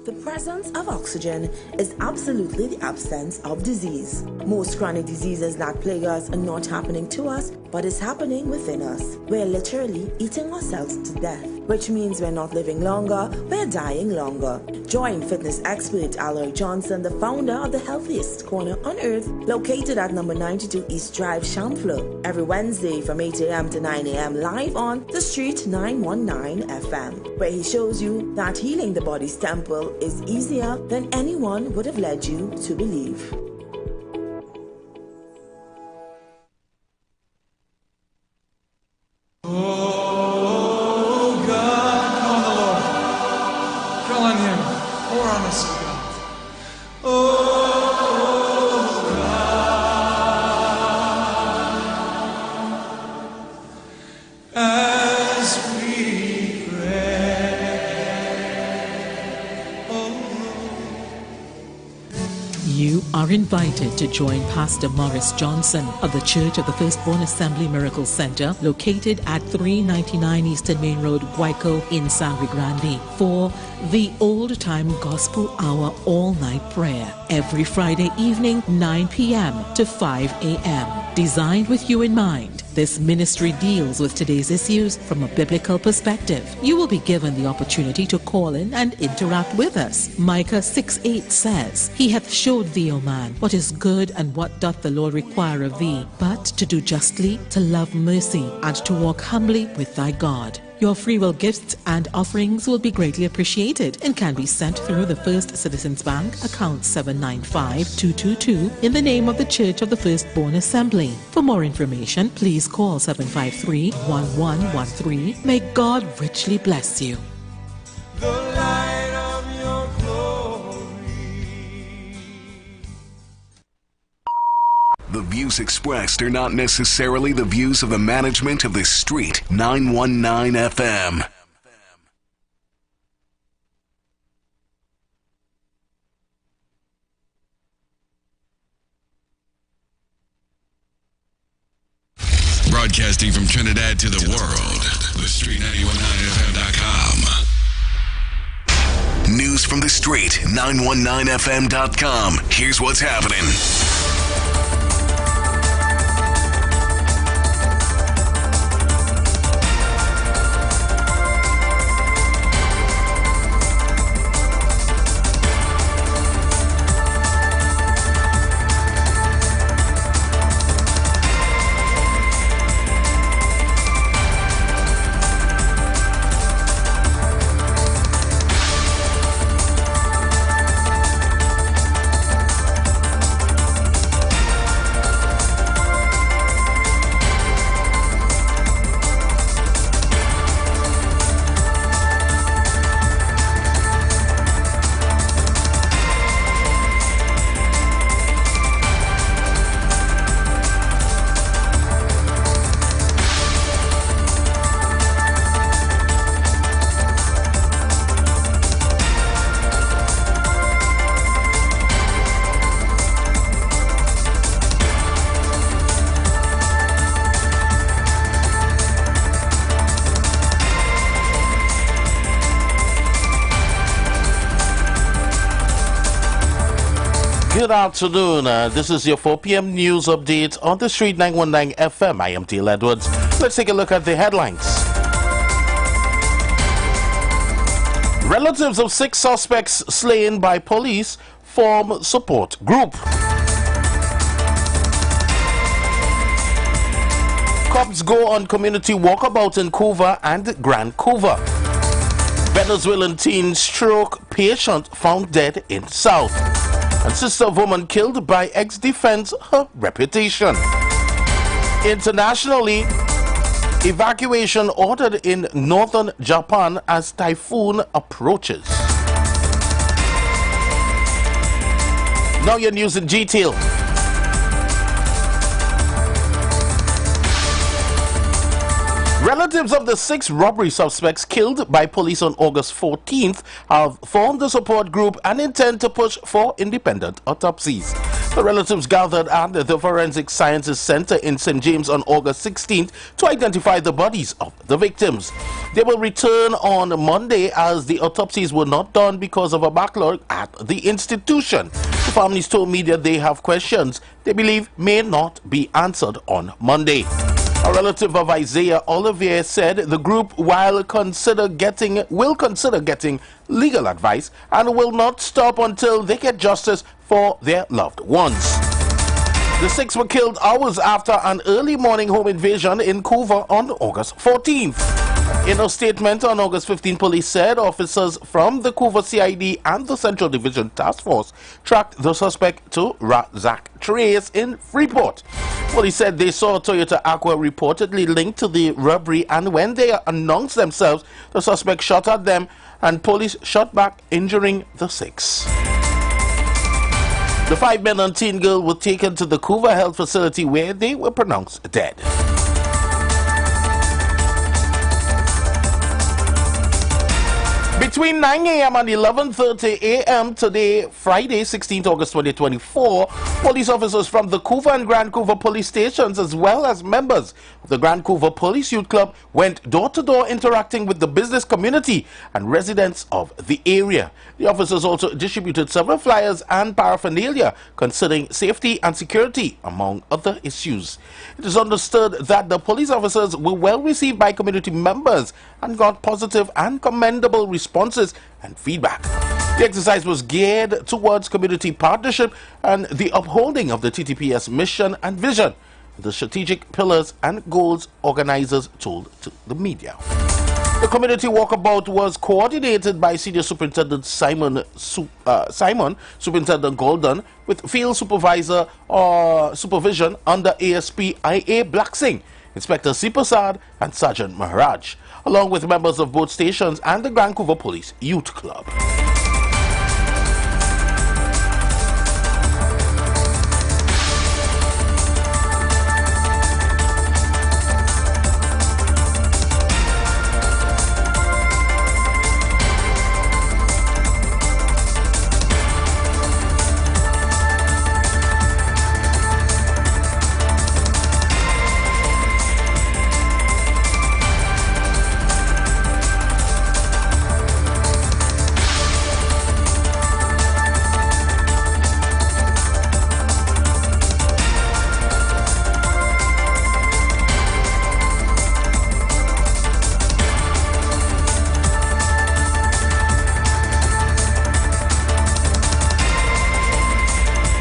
The presence of oxygen is absolutely the absence of disease. Most chronic diseases that plague us are not happening to us, but is happening within us. We're literally eating ourselves to death, which means we're not living longer, we're dying longer. Join fitness expert Alloy Johnson, the founder of the healthiest corner on earth, located at number 92 East Drive, Chamfleur, every Wednesday from 8 a.m. to 9 a.m. live on The Street 919 FM, where he shows you that healing the body's temple is easier than anyone would have led you to believe. Oh God, call on the Lord. Call on Him. Pour on us, oh God. Oh God, as we You are invited to join Pastor Morris Johnson of the Church of the Firstborn Assembly Miracle Center, located at 399 Eastern Main Road, Guayco in Sangre Grande, for the Old Time Gospel Hour all-night prayer every Friday evening, 9 p.m. to 5 a.m. Designed with you in mind, this ministry deals with today's issues from a biblical perspective. You will be given the opportunity to call in and interact with us. Micah 6:8 says, He hath showed thee, O man, what is good and what doth the Lord require of thee, but to do justly, to love mercy, and to walk humbly with thy God. Your free will gifts and offerings will be greatly appreciated and can be sent through the First Citizens Bank, account 795-222, in the name of the Church of the Firstborn Assembly. For more information, please call 753-1113. May God richly bless you. the light of your glory. The views expressed are not necessarily the views of the management of the Street 919 FM. Broadcasting from Trinidad to the world, the Street919FM.com. News from the Street 919FM.com. Here's what's happening. Good afternoon. This is your 4 p.m. news update on the Street 919 FM. I am Dale Edwards. Let's take a look at the headlines. Relatives of 6 suspects slain by police form support group. Cops go on community walkabout in Couva and Grand Couva. Venezuelan teen stroke patient found dead in South. And sister of woman killed by ex defends her reputation. Internationally, Evacuation ordered in northern Japan as typhoon approaches. Now your news in detail. Relatives of the 6 robbery suspects killed by police on August 14th have formed a support group and intend to push for independent autopsies. The relatives gathered at the Forensic Sciences Center in St. James on August 16th to identify the bodies of the victims. They will return on Monday as the autopsies were not done because of a backlog at the institution. The families told media they have questions they believe may not be answered on Monday. A relative of Isaiah Olivier said the group will consider getting legal advice and will not stop until they get justice for their loved ones. The 6 were killed hours after an early morning home invasion in Couva on August 14th. In a statement on August 15, police said officers from the Couva CID and the Central Division Task Force tracked the suspect to Razak Trace in Freeport. Police said they saw a Toyota Aqua reportedly linked to the robbery, and when they announced themselves, the suspect shot at them and police shot back, injuring the 6. The 5 men and teen girl were taken to the Couva Health Facility where they were pronounced dead. Between 9 a.m. and 11:30 a.m. today, Friday, 16th August 2024, police officers from the Couva and Grand Couva police stations, as well as members of the Grand Couva Police Youth Club, went door-to-door interacting with the business community and residents of the area. The officers also distributed several flyers and paraphernalia concerning safety and security, among other issues. It is understood that the police officers were well received by community members and got positive and commendable responses and feedback. The exercise was geared towards community partnership and the upholding of the TTPS mission and vision, the strategic pillars and goals organizers told to the media. The community walkabout was coordinated by Senior Superintendent Superintendent Golden, with field supervisor or supervision under ASP IA Blacksing, Inspector C. Prasad and Sergeant Maharaj, along with members of both stations and the Grand Couva Police Youth Club.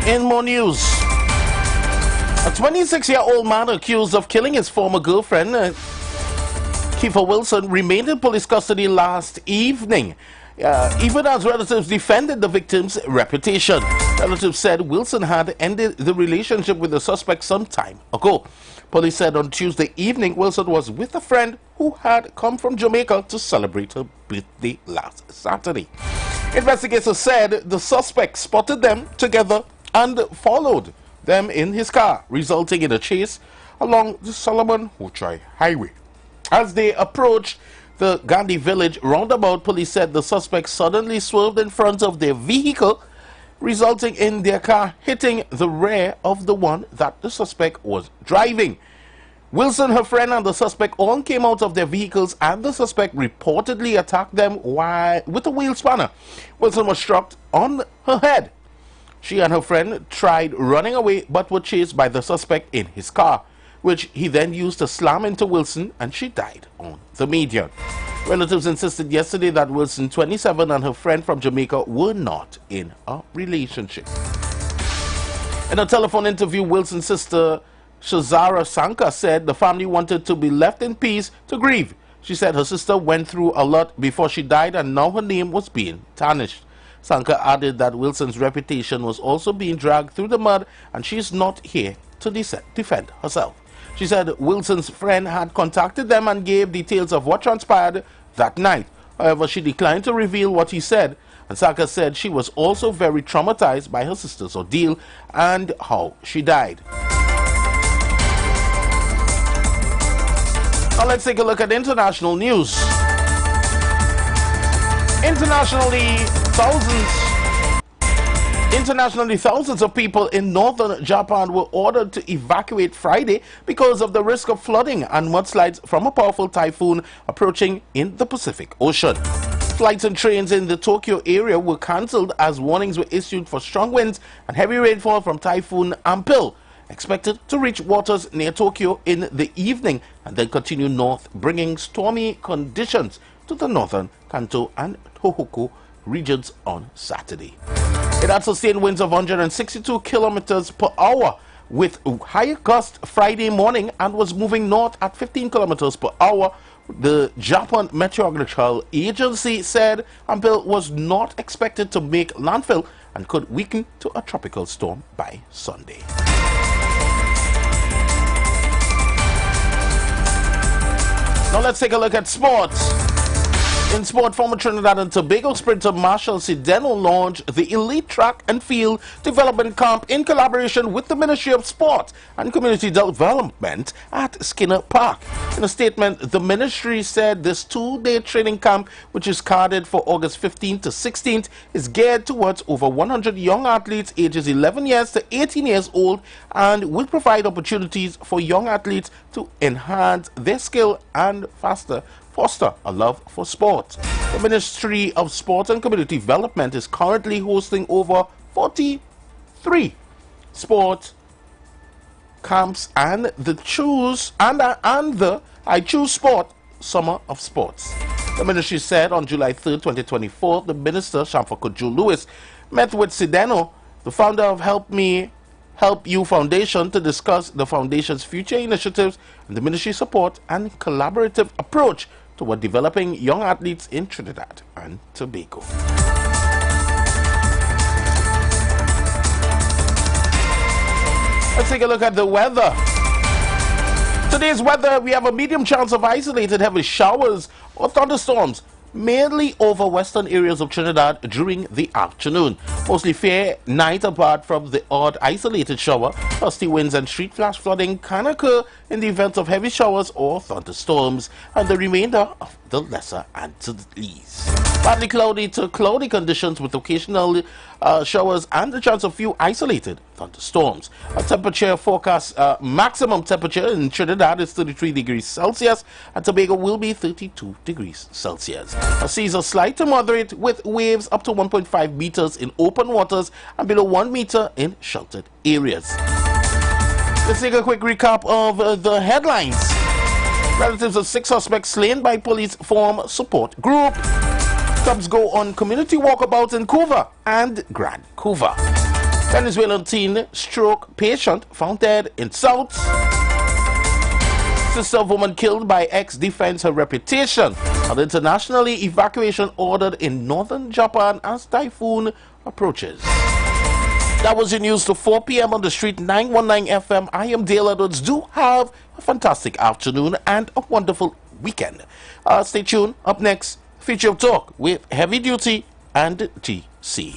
In more news, a 26-year-old man accused of killing his former girlfriend, Kiefer Wilson, remained in police custody last evening, even as relatives defended the victim's reputation. Relatives said Wilson had ended the relationship with the suspect some time ago. Police said on Tuesday evening Wilson was with a friend who had come from Jamaica to celebrate her birthday last Saturday. Investigators said the suspect spotted them together and followed them in his car, resulting in a chase along the Solomon Huchai Highway. As they approached the Gandhi Village roundabout, police said the suspect suddenly swerved in front of their vehicle, resulting in their car hitting the rear of the one that the suspect was driving. Wilson, her friend, and the suspect all came out of their vehicles, and the suspect reportedly attacked them with a wheel spanner. Wilson was struck on her head. She and her friend tried running away but were chased by the suspect in his car, which he then used to slam into Wilson, and she died on the median. Relatives insisted yesterday that Wilson, 27, and her friend from Jamaica were not in a relationship. In a telephone interview, Wilson's sister Shazara Sanka said the family wanted to be left in peace to grieve. She said her sister went through a lot before she died and now her name was being tarnished. Sanka added that Wilson's reputation was also being dragged through the mud and she is not here to defend herself. She said Wilson's friend had contacted them and gave details of what transpired that night. However, she declined to reveal what he said. And Saka said she was also very traumatized by her sister's ordeal and how she died. Now let's take a look at international news. Internationally, thousands of people in northern Japan were ordered to evacuate Friday because of the risk of flooding and mudslides from a powerful typhoon approaching in the Pacific Ocean. Flights and trains in the Tokyo area were cancelled as warnings were issued for strong winds and heavy rainfall from Typhoon Ampil, expected to reach waters near Tokyo in the evening and then continue north, bringing stormy conditions to the northern Kanto and Tohoku regions on Saturday. It had sustained winds of 162 kilometers per hour with higher gusts Friday morning and was moving north at 15 kilometers per hour. The Japan Meteorological Agency said Ampil was not expected to make landfall and could weaken to a tropical storm by Sunday. Now let's take a look at sports. In sport, former Trinidad and Tobago sprinter Marshall Sideno launched the Elite Track and Field Development Camp in collaboration with the Ministry of Sport and Community Development at Skinner Park. In a statement, the ministry said this two-day training camp, which is carded for August 15th to 16th, is geared towards over 100 young athletes ages 11 years to 18 years old and will provide opportunities for young athletes to enhance their skill and foster a love for sport. The Ministry of Sport and Community Development is currently hosting over 43 sport camps and the I Choose Sport Summer of Sports. The ministry said on July 3rd, 2024, the Minister, Shamfa Kojo Lewis, met with Sideno, the founder of Help You Foundation, to discuss the foundation's future initiatives and the ministry's support and collaborative approach toward developing young athletes in Trinidad and Tobago. Let's take a look at the weather. Today's weather, we have a medium chance of isolated heavy showers or thunderstorms, mainly over western areas of Trinidad during the afternoon. Mostly fair night apart from the odd isolated shower. Gusty winds and street flash flooding can occur in the event of heavy showers or thunderstorms, and the remainder of the lesser Antilles. Partly cloudy to cloudy conditions with occasional showers and the chance of few isolated thunderstorms. A temperature forecast, maximum temperature in Trinidad is 33 degrees Celsius and Tobago will be 32 degrees Celsius. Seas are slight to moderate with waves up to 1.5 meters in open waters and below 1 meter in sheltered areas. Let's take a quick recap of the headlines. Relatives of 6 suspects slain by police form support group. Cubs go on community walkabout in Couva and Grand Couva. Venezuelan teen stroke patient found dead in South. Sister of woman killed by ex defends her reputation. And internationally, evacuation ordered in northern Japan as typhoon approaches. That was your news to 4 p.m. on the street 919 FM. I am Dale Edwards. Do have a fantastic afternoon and a wonderful weekend. Stay tuned. Up next, Feature of Talk with Heavy Duty and TC.